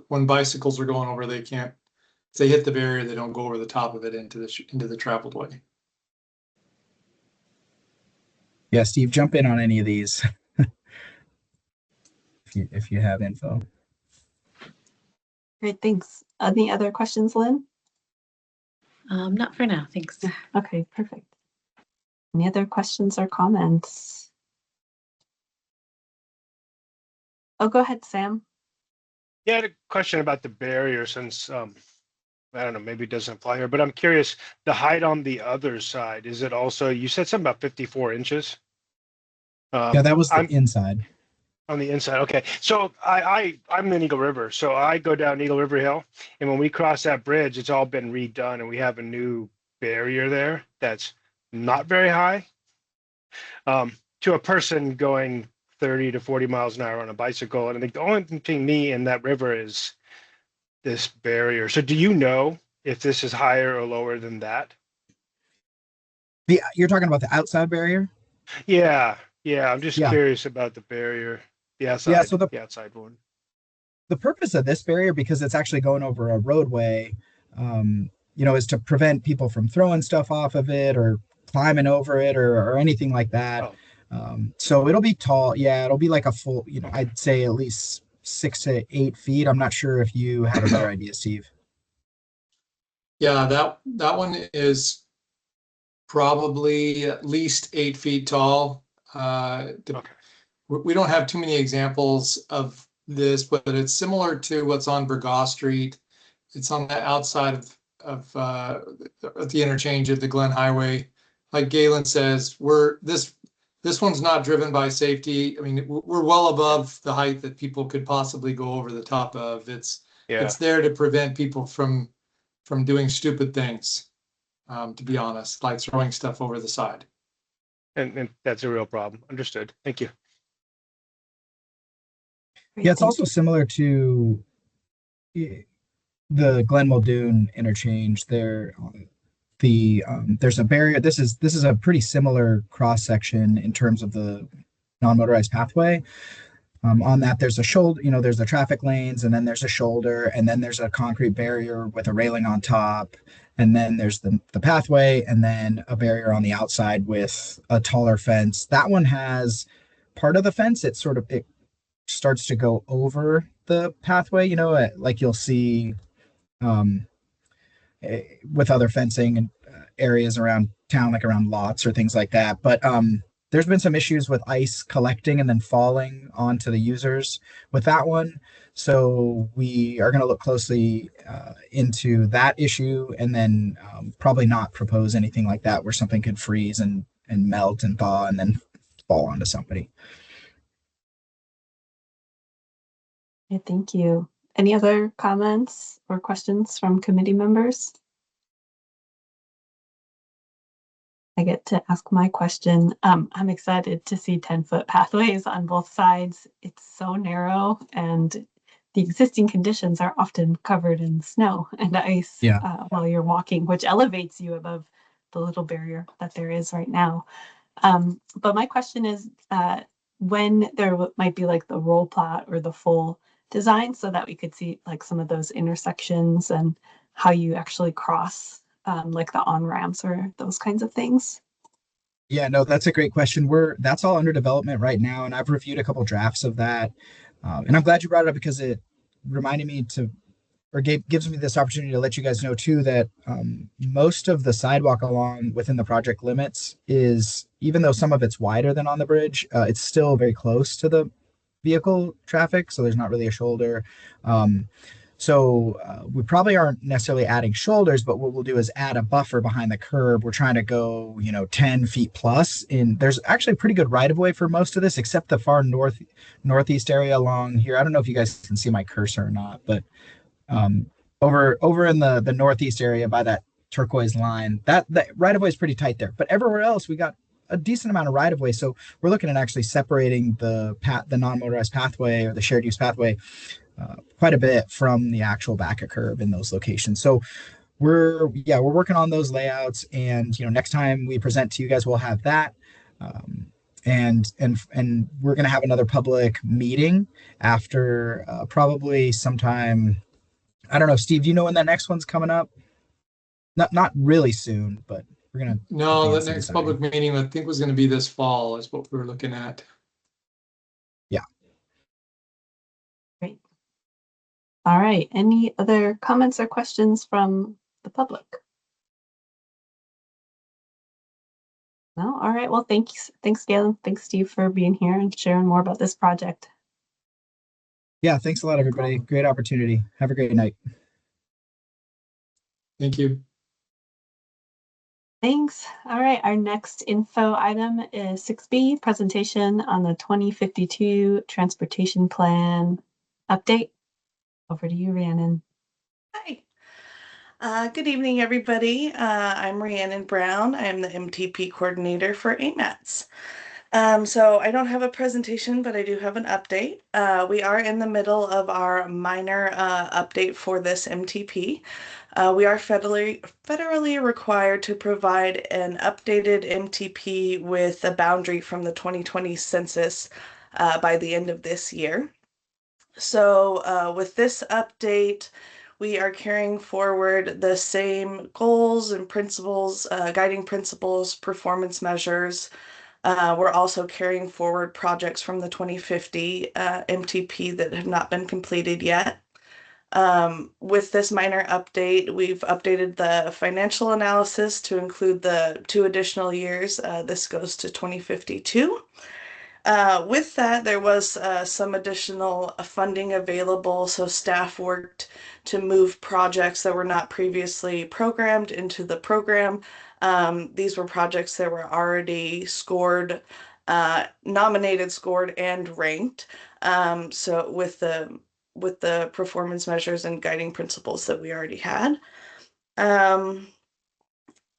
when bicycles are going over, they can't. If they hit the barrier, they don't go over the top of it into the traveled way. Yeah, Steve, jump in on any of these if you have info. Great, thanks. Any other questions, Lynn? Not for now, thanks. Okay, perfect. Any other questions or comments? Oh, go ahead, Sam. Yeah, I had a question about the barrier since I don't know, maybe it doesn't apply here, but I'm curious, the height on the other side, is it also, you said something about 54 inches? Yeah, that was the I'm inside. on the inside. Okay. So I'm in Eagle River. So I go down Eagle River Hill, and when we cross that bridge, it's all been redone and we have a new barrier there that's not very high. To a person going 30 to 40 miles an hour on a bicycle. And I think the only thing between me and that river is this barrier. So do you know if this is higher or lower than that? You're talking about the outside barrier? Yeah. I'm just Yeah. curious about the barrier. The outside, Yeah, so the outside one. the purpose of this barrier, because it's actually going over a roadway, is to prevent people from throwing stuff off of it or climbing over it or anything like that. Oh. So it'll be tall. Yeah, it'll be like a full, I'd say at least 6 to 8 feet. I'm not sure if you have a better idea, Steve. Yeah, that one is probably at least 8 feet tall. Okay. We don't have too many examples of this, but it's similar to what's on Burgaw Street. It's on the outside of the interchange of the Glen Highway. Like Galen says, this one's not driven by safety. I mean, we're well above the height that people could possibly go over the top of. It's there to prevent people from doing stupid things, to be honest, like throwing stuff over the side. And that's a real problem. Understood. Thank you. Great, Yeah, it's thank also similar to the Glen Muldoon interchange. There's a barrier. This is a pretty similar cross section in terms of the non-motorized pathway. On that, there's a shoulder. There's the traffic lanes, and then there's a shoulder, and then there's a concrete barrier with a railing on top, and then there's the pathway, and then a barrier on the outside with a taller fence. That one has part of the fence. It starts to go over the pathway, like you'll see with other fencing and areas around town, like around lots or things like that. But there's been some issues with ice collecting and then falling onto the users with that one. So we are going to look closely into that issue, and then probably not propose anything like that where something could freeze and melt and thaw and then fall onto somebody. you. Thank you. Any other comments or questions from committee members? I get to ask my question. I'm excited to see 10-foot pathways on both sides. It's so narrow, and the existing conditions are often covered in snow and ice while you're walking, which elevates you above the little barrier that there is right now. But my question is when there might be like the roll plot or the full design, so that we could see like some of those intersections and how you actually cross like the on-ramps or those kinds of things? Yeah, no, that's a great question. That's all under development right now, and I've reviewed a couple drafts of that. And I'm glad you brought it up because it reminded me to gives me this opportunity to let you guys know too that most of the sidewalk along within the project limits is, even though some of it's wider than on the bridge, it's still very close to the vehicle traffic, so there's not really a shoulder. We probably aren't necessarily adding shoulders, but what we'll do is add a buffer behind the curb. We're trying to go, 10 feet plus. There's actually pretty good right of way for most of this, except the far northeast area along here. I don't know if you guys can see my cursor or not, but over in the northeast area by that turquoise line, that right of way is pretty tight there. But everywhere else, we got a decent amount of right of way. So we're looking at actually separating the non-motorized pathway or the shared use pathway quite a bit from the actual back of curb in those locations. So we're working on those layouts, and next time we present to you guys, we'll have that. And we're going to have another public meeting after probably sometime. I don't know, Steve, do you know when that next one's coming up? Not really soon, but we're gonna. No, the next public meeting I think was going to be this fall is what we were looking at. Yeah. Great. All right. Any other comments or questions from the public? No? All right. Well, thanks, Galen. Thanks, Steve, for being here and sharing more about this project. Yeah, thanks a lot, everybody. Great opportunity. Have a great night. Thank you. Thanks. All right. Our next info item is 6B, presentation on the 2052 Transportation Plan update. Over to you, Rhiannon. Hi. Good evening, everybody. I'm Rhiannon Brown. I'm the MTP coordinator for AMATS. So I don't have a presentation, but I do have an update. We are in the middle of our minor update for this MTP. We are federally required to provide an updated MTP with a boundary from the 2020 census by the end of this year. So with this update, we are carrying forward the same goals and principles, guiding principles, performance measures. We're also carrying forward projects from the 2050 MTP that have not been completed yet. With this minor update, we've updated the financial analysis to include the 2 additional years. This goes to 2052. With that, there was some additional funding available, so staff worked to move projects that were not previously programmed into the program. These were projects that were already scored, nominated, scored, and ranked. So with the performance measures and guiding principles that we already had.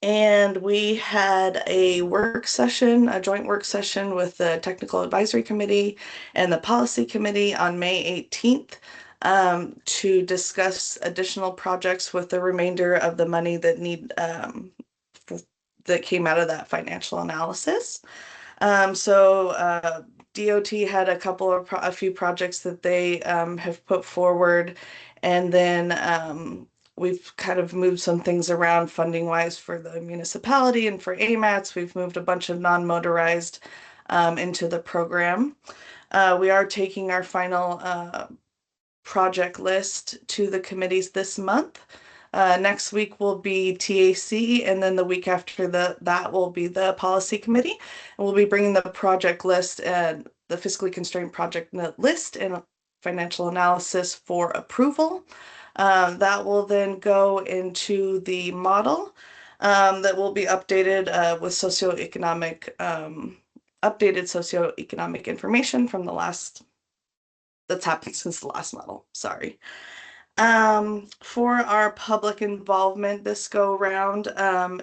And we had a joint work session with the Technical Advisory Committee and the Policy Committee on May 18th to discuss additional projects with the remainder of the money that that came out of that financial analysis. DOT had a few projects that they have put forward, and then we've kind of moved some things around funding wise for the municipality and for AMATS. We've moved a bunch of non-motorized into the program. We are taking our final project list to the committees this month. Next week will be TAC, and then the week after that will be the policy committee. And we'll be bringing the project list and the fiscally constrained project list and financial analysis for approval. That will then go into the model that will be updated with updated socioeconomic information from that's happened since the last model. Sorry. For our public involvement this go round,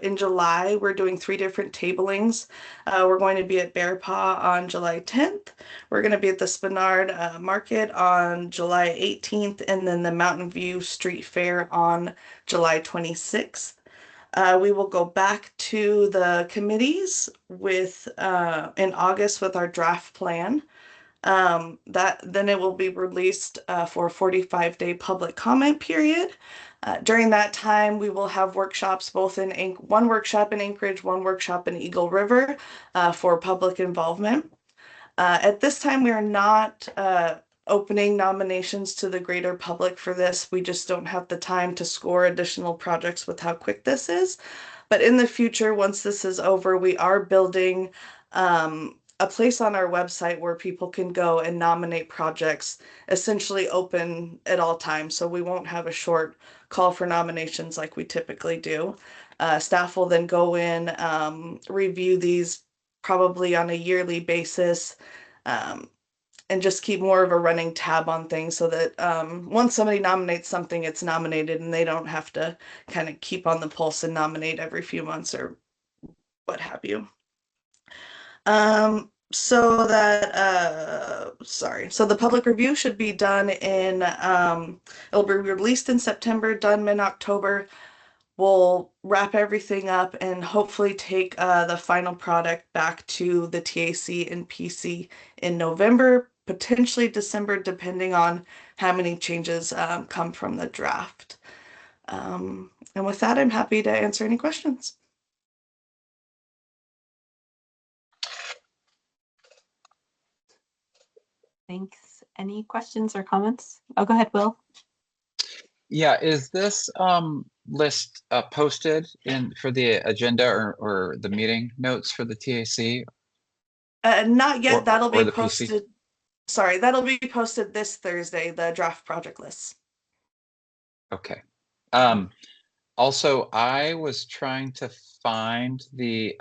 in July, we're doing 3 different tablings. We're going to be at Bear Paw on July 10th. We're going to be at the Spenard Market on July 18th, and then the Mountain View Street Fair on July 26th. We will go back to the committees in August with our draft plan. Then it will be released for a 45-day public comment period. During that time, we will have workshops one workshop in Anchorage, one workshop in Eagle River for public involvement. At this time, we are not opening nominations to the greater public for this. We just don't have the time to score additional projects with how quick this is. But in the future, once this is over, we are building a place on our website where people can go and nominate projects, essentially open at all times. So we won't have a short call for nominations like we typically do. Staff will then go in, review these probably on a yearly basis, and just keep more of a running tab on things so that once somebody nominates something, it's nominated and they don't have to kind of keep on the pulse and nominate every few months or what have you. So the public review should be done in, it'll be released in September, done mid-October. We'll wrap everything up and hopefully take the final product back to the TAC and PC in November, potentially December, depending on how many changes come from the draft. And with that, I'm happy to answer any questions. Thanks. Any questions or comments? Oh, go ahead, Will. Yeah, is this list posted in for the agenda or the meeting notes for the TAC? Not yet. That'll be the PC? posted. Sorry, that'll be posted this Thursday, the draft project list. Okay. Also, I was trying to find the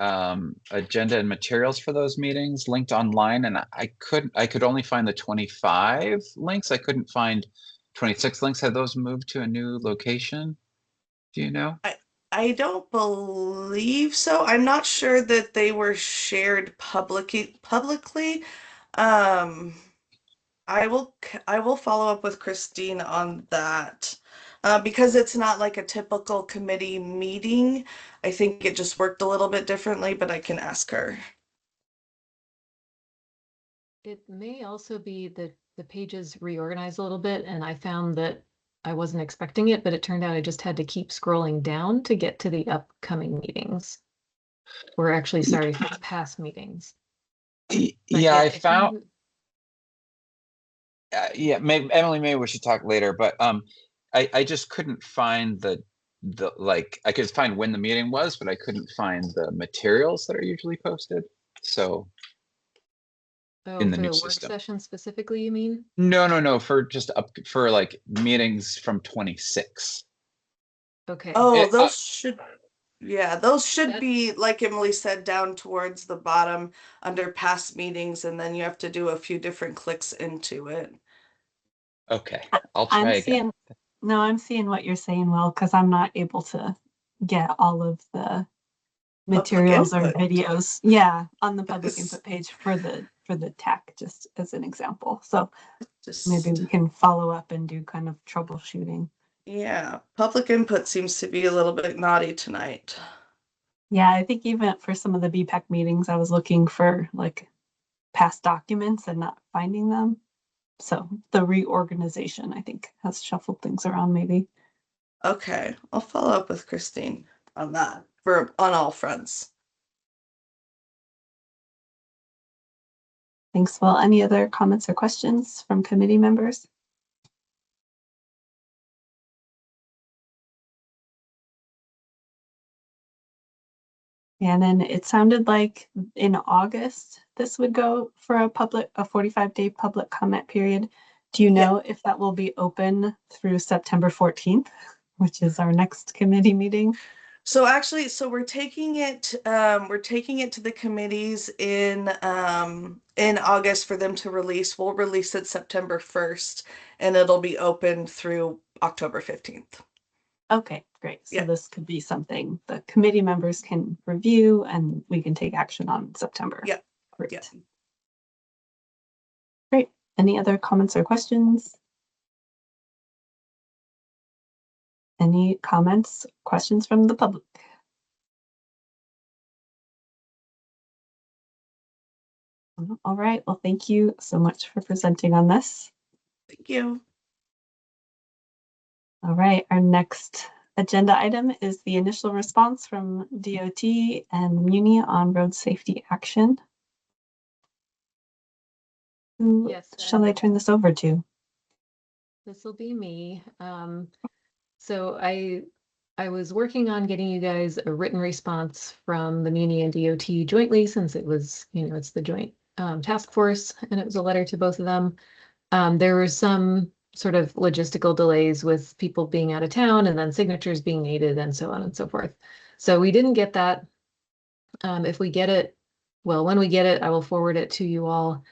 agenda and materials for those meetings linked online, and I could only find the 25 links. I couldn't find 26 links. Have those moved to a new location? Do you know? I don't believe so. I'm not sure that they were shared publicly. I will follow up with Christine on that. Because it's not like a typical committee meeting. I think it just worked a little bit differently, but I can ask her. It may also be that the pages reorganized a little bit, and I found that I wasn't expecting it, but it turned out I just had to keep scrolling down to get to the upcoming meetings. Or actually, sorry, for the past meetings. But Yeah, I if found. you- Yeah, Emily, maybe we should talk later, but I just couldn't find the like I could find when the meeting was, but I couldn't find the materials that are usually posted. So Oh, in the for new the work system. session specifically, you mean? No, for just up for like meetings from 26. Okay. Oh, It, those should, yeah, those should That- be, like Emily said, down towards the bottom under past meetings, and then you have to do a few different clicks into it. okay, I'll I'm try again. seeing, no, I'm seeing what you're saying, Will, because I'm not able to get all of the materials or input. videos. Yeah, on the public input page for the tech, just as an example. So Just, maybe we can follow up and do kind of troubleshooting. yeah, public input seems to be a little bit naughty tonight. Yeah, I think even for some of the BPEC meetings, I was looking for like past documents and not finding them. So the reorganization, I think, has shuffled things around maybe. Okay, I'll follow up with Christine on that on all fronts. Thanks. Well, any other comments or questions from committee members? And then it sounded like in August, this would go for a 45-day public comment period. Do you know if that will be open through September 14th, which is our next committee meeting? So actually, we're taking it to the committees in August for them to release. We'll release it September 1st, and it'll be open through October 15th. Okay, great. So Yeah. this could be something the committee members can review and we can take action on in September. Yeah. Great. Yeah. Great. Any other comments or questions? Any comments, questions from the public? All right. Well, thank you so much for presenting on this. Thank you. All right. Our next agenda item is the initial response from DOT and Muni on road safety action. Who Yes, shall I turn this over to? this will be me. So I was working on getting you guys a written response from the Muni and DOT jointly, since it was, it's the joint task force, and it was a letter to both of them. There were some sort of logistical delays with people being out of town and then signatures being needed and so on and so forth. So we didn't get that. If we get it, well, when we get it, I will forward it to you all.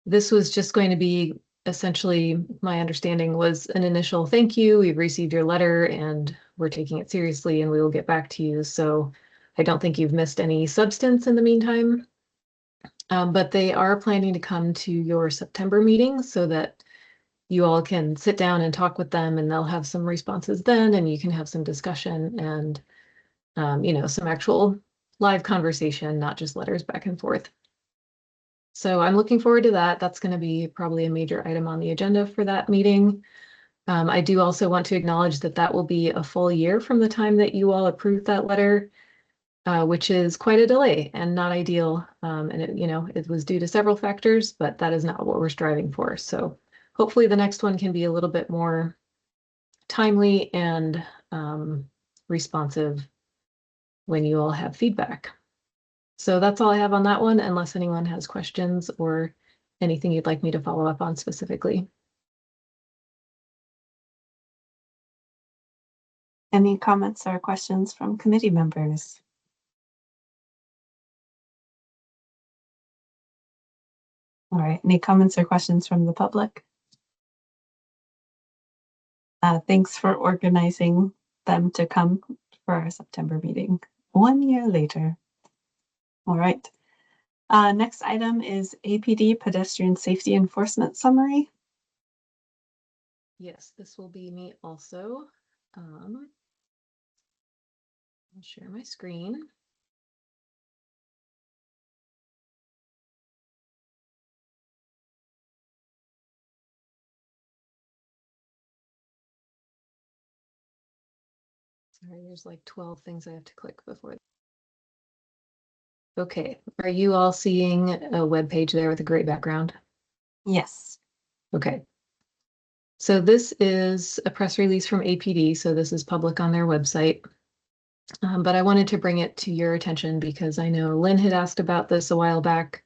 This was just going to be essentially, my understanding was an initial thank you. We've received your letter and we're taking it seriously and we will get back to you. So I don't think you've missed any substance in the meantime. But they are planning to come to your September meeting so that you all can sit down and talk with them, and they'll have some responses then, and you can have some discussion and, some actual live conversation, not just letters back and forth. So I'm looking forward to that. That's going to be probably a major item on the agenda for that meeting. I do also want to acknowledge that that will be a full year from the time that you all approved that letter, which is quite a delay and not ideal. And it was due to several factors, but that is not what we're striving for. So hopefully the next one can be a little bit more timely and responsive when you all have feedback. So that's all I have on that one, unless anyone has questions or anything you'd like me to follow up on specifically. Any comments or questions from committee members? All right, any comments or questions from the public? Thanks for organizing them to come for our September meeting 1 year later. All right. Next item is APD Pedestrian Safety Enforcement Summary. Yes, this will be me also. I'll share my screen. Sorry, there's like 12 things I have to click before. Okay, are you all seeing a web page there with a great background? Yes. Okay. So this is a press release from APD, so this is public on their website. But I wanted to bring it to your attention because I know Lynn had asked about this a while back,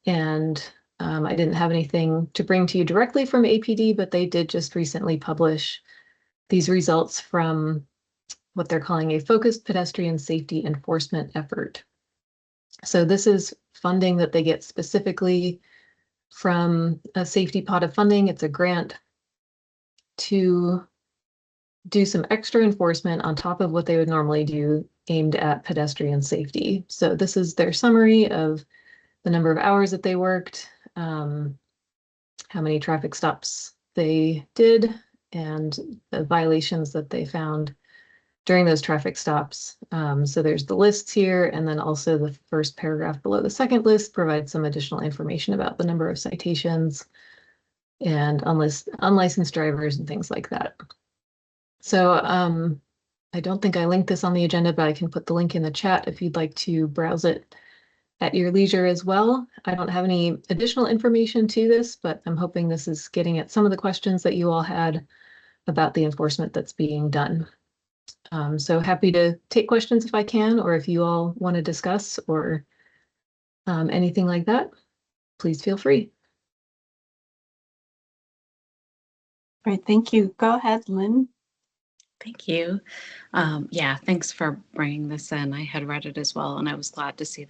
and I didn't have anything to bring to you directly from APD, but they did just recently publish these results from what they're calling a focused pedestrian safety enforcement effort. So this is funding that they get specifically from a safety pot of funding. It's a grant to do some extra enforcement on top of what they would normally do aimed at pedestrian safety. So this is their summary of the number of hours that they worked, how many traffic stops they did, and the violations that they found during those traffic stops. So there's the lists here, and then also the first paragraph below the second list provides some additional information about the number of citations and unlicensed drivers and things like that. So I don't think I linked this on the agenda, but I can put the link in the chat if you'd like to browse it at your leisure as well. I don't have any additional information to this, but I'm hoping this is getting at some of the questions that you all had about the enforcement that's being done. So happy to take questions if I can, or if you all want to discuss or anything like that, please feel free. Great, thank you. Go ahead, Lynn. Thank you. Yeah, thanks for bringing this in. I had read it as well, and I was glad to see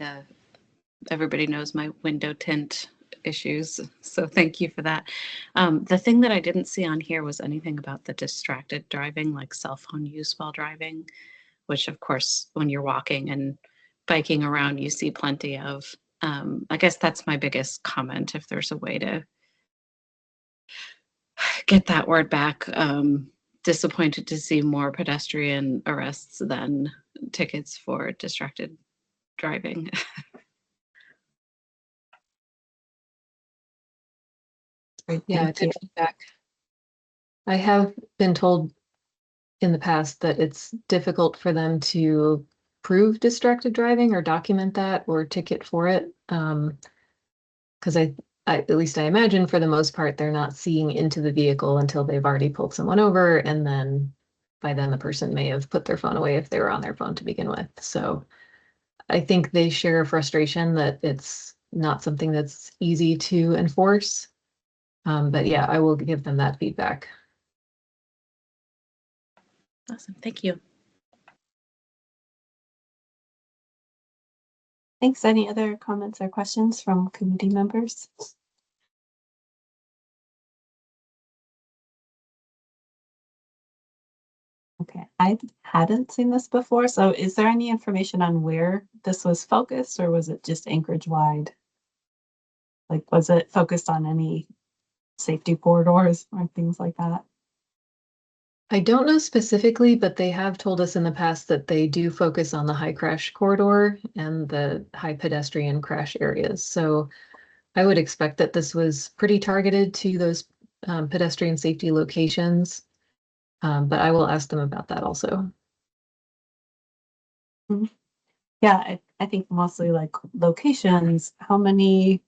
everybody knows my window tint issues. So thank you for that. The thing that I didn't see on here was anything about the distracted driving, like cell phone use while driving, which of course, when you're walking and biking around, you see plenty of. I guess that's my biggest comment. If there's a way to get that word back, disappointed to see more pedestrian arrests than tickets for distracted driving. Yeah, good feedback. I have been told in the past that it's difficult for them to prove distracted driving or document that or ticket for it. Because at least I imagine for the most part, they're not seeing into the vehicle until they've already pulled someone over, and then by then the person may have put their phone away if they were on their phone to begin with. So I think they share a frustration that it's not something that's easy to enforce. But yeah, I will give them that feedback. Awesome. Thank you. Thanks. Any other comments or questions from committee members? Okay, I hadn't seen this before. So is there any information on where this was focused, or was it just Anchorage wide? Like, was it focused on any safety corridors or things like that? I don't know specifically, but they have told us in the past that they do focus on the high crash corridor and the high pedestrian crash areas. So I would expect that this was pretty targeted to those pedestrian safety locations. But I will ask them about that also. Yeah, I think mostly like locations, how many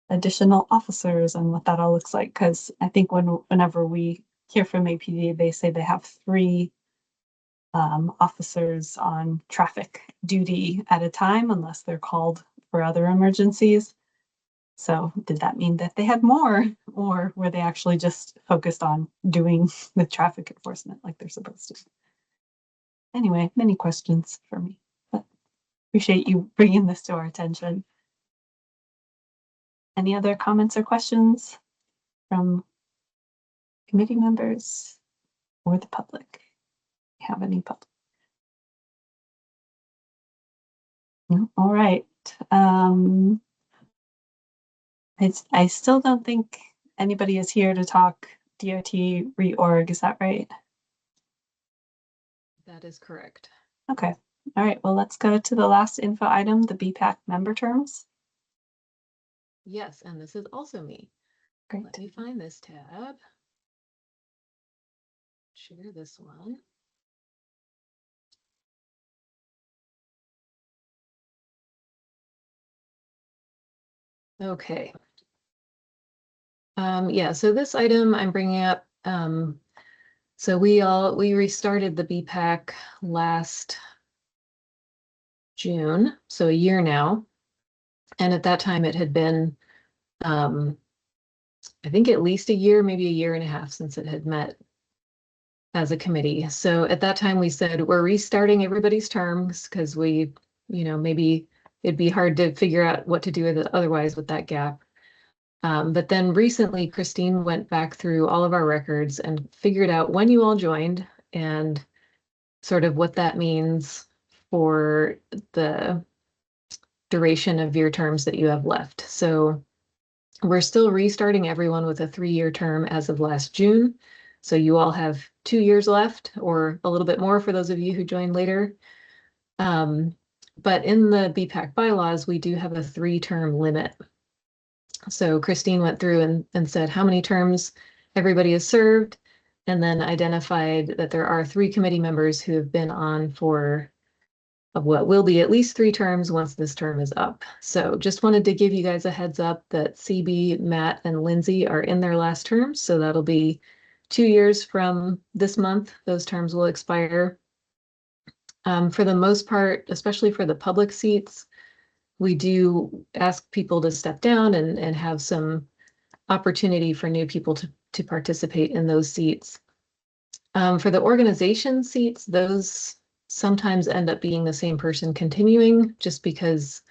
additional officers and what that all looks like. Because I think whenever we hear from APD, they say they have 3 officers on traffic duty at a time unless they're called for other emergencies. So did that mean that they had more, or were they actually just focused on doing the traffic enforcement like they're supposed to? Anyway, many questions for me, but appreciate you bringing this to our attention. Any other comments or questions from committee members or the public? Have any public? No? All right. I still don't think anybody is here to talk DOT reorg. Is that right? That is correct. Okay. All right. Well, let's go to the last info item, the BPAC member terms. Yes, and this is also me. Great. Let me find this tab. Share this one. Okay. Yeah, so this item I'm bringing up, so we restarted the BPAC last June, so a year now. And at that time it had been, I think at least a year, maybe a year and a half since it had met as a committee. So at that time we said, we're restarting everybody's terms because we, maybe it'd be hard to figure out what to do with it otherwise with that gap. But then recently, Christine went back through all of our records and figured out when you all joined and sort of what that means for the duration of your terms that you have left. So we're still restarting everyone with a 3-year term as of last June. So you all have 2 years left, or a little bit more for those of you who joined later. But in the BPAC bylaws, we do have a 3-term limit. So Christine went through and said how many terms everybody has served, and then identified that there are 3 committee members who have been on for what will be at least 3 terms once this term is up. So just wanted to give you guys a heads up that CB, Matt, and Lindsay are in their last terms. So that'll be 2 years from this month. Those terms will expire. For the most part, especially for the public seats, we do ask people to step down and have some opportunity for new people to participate in those seats. For the organization seats, those sometimes end up being the same person continuing just because,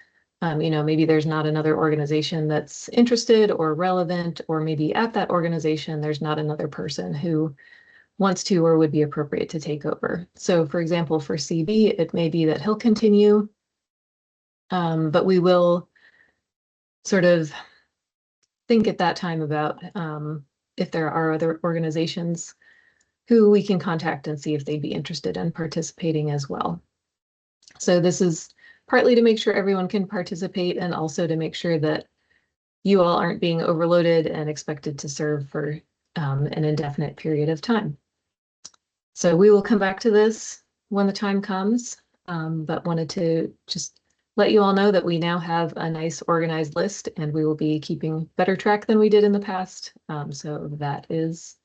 maybe there's not another organization that's interested or relevant, or maybe at that organization, there's not another person who wants to or would be appropriate to take over. So for example, for CB, it may be that he'll continue, but we will sort of think at that time about if there are other organizations who we can contact and see if they'd be interested in participating as well. So this is partly to make sure everyone can participate, and also to make sure that you all aren't being overloaded and expected to serve for an indefinite period of time. So we will come back to this when the time comes, but wanted to just let you all know that we now have a nice organized list and we will be keeping better track than we did in the past. So that is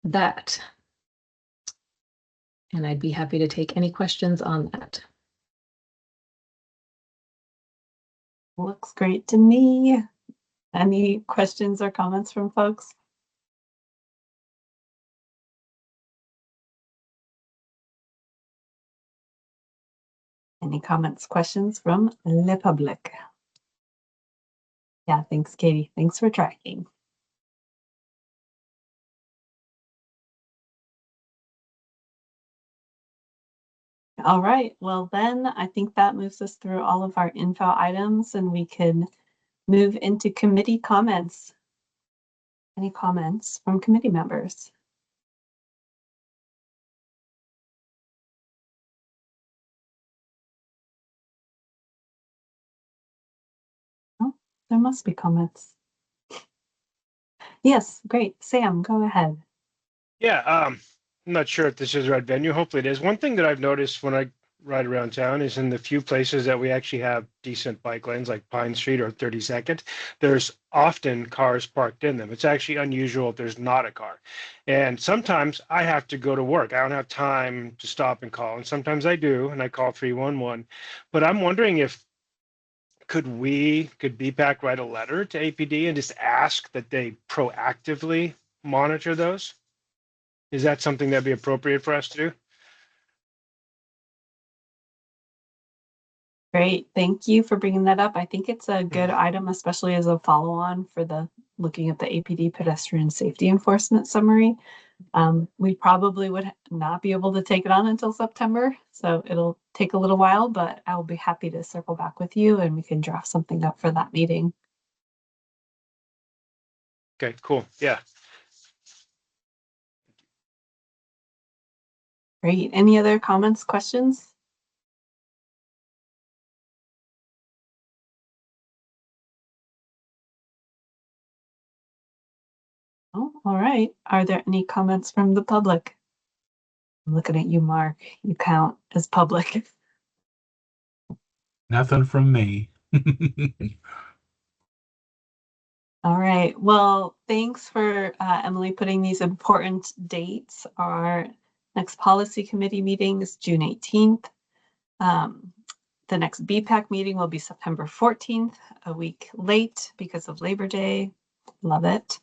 that. And I'd be happy to take any questions on that. Looks great to me. Any questions or comments from folks? Any comments, questions from le public? Yeah, thanks, Katie. Thanks for tracking. All right, well then I think that moves us through all of our info items and we can move into committee comments. Any comments from committee members? Oh, there must be comments. Yes, great. Sam, go ahead. Yeah, I'm not sure if this is the right venue. Hopefully it is. One thing that I've noticed when I ride around town is in the few places that we actually have decent bike lanes, like Pine Street or 32nd, there's often cars parked in them. It's actually unusual if there's not a car. And sometimes I have to go to work. I don't have time to stop and call. And sometimes I do, and I call 311. But I'm wondering if could BPAC write a letter to APD and just ask that they proactively monitor those? Is that something that'd be appropriate for us to do? Great, thank you for bringing that up. I think it's a good item, especially as a follow-on for the looking at the APD Pedestrian Safety Enforcement Summary. We probably would not be able to take it on until September, so it'll take a little while, but I'll be happy to circle back with you and we can draft something up for that meeting. Okay, cool. Yeah. Great. Any other comments, questions? Oh, all right. Are there any comments from the public? I'm looking at you, Mark. You count as public. Nothing from me. All right. Well, thanks for Emily putting these important dates. Our next policy committee meeting is June 18th. The next BPAC meeting will be September 14th, a week late because of Labor Day. Love it.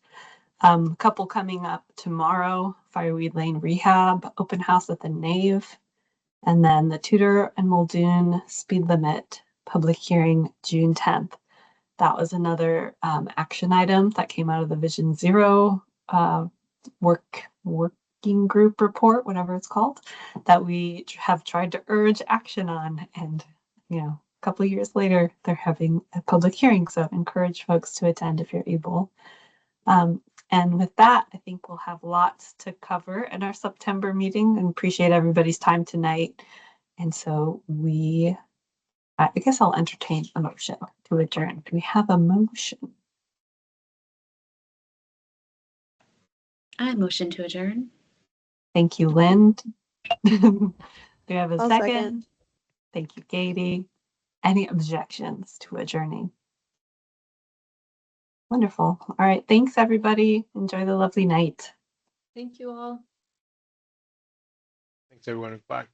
A couple coming up tomorrow, Fireweed Lane Rehab, open house at the Nave, and then the Tudor and Muldoon speed limit public hearing June 10th. That was another action item that came out of the Vision Zero working group report, whatever it's called, that we have tried to urge action on. And, you know, a couple of years later, they're having a public hearing. So encourage folks to attend if you're able. And with that, I think we'll have lots to cover in our September meeting and appreciate everybody's time tonight. And so I guess I'll entertain a motion to adjourn. Do we have a motion? I motion to adjourn. Thank you, Lynn. Do we have a I'll second. Thank you, Katie. Any objections to adjourning? Wonderful. All right. Thanks, everybody. Enjoy the lovely night. Thank you all. Thanks, everyone. Bye.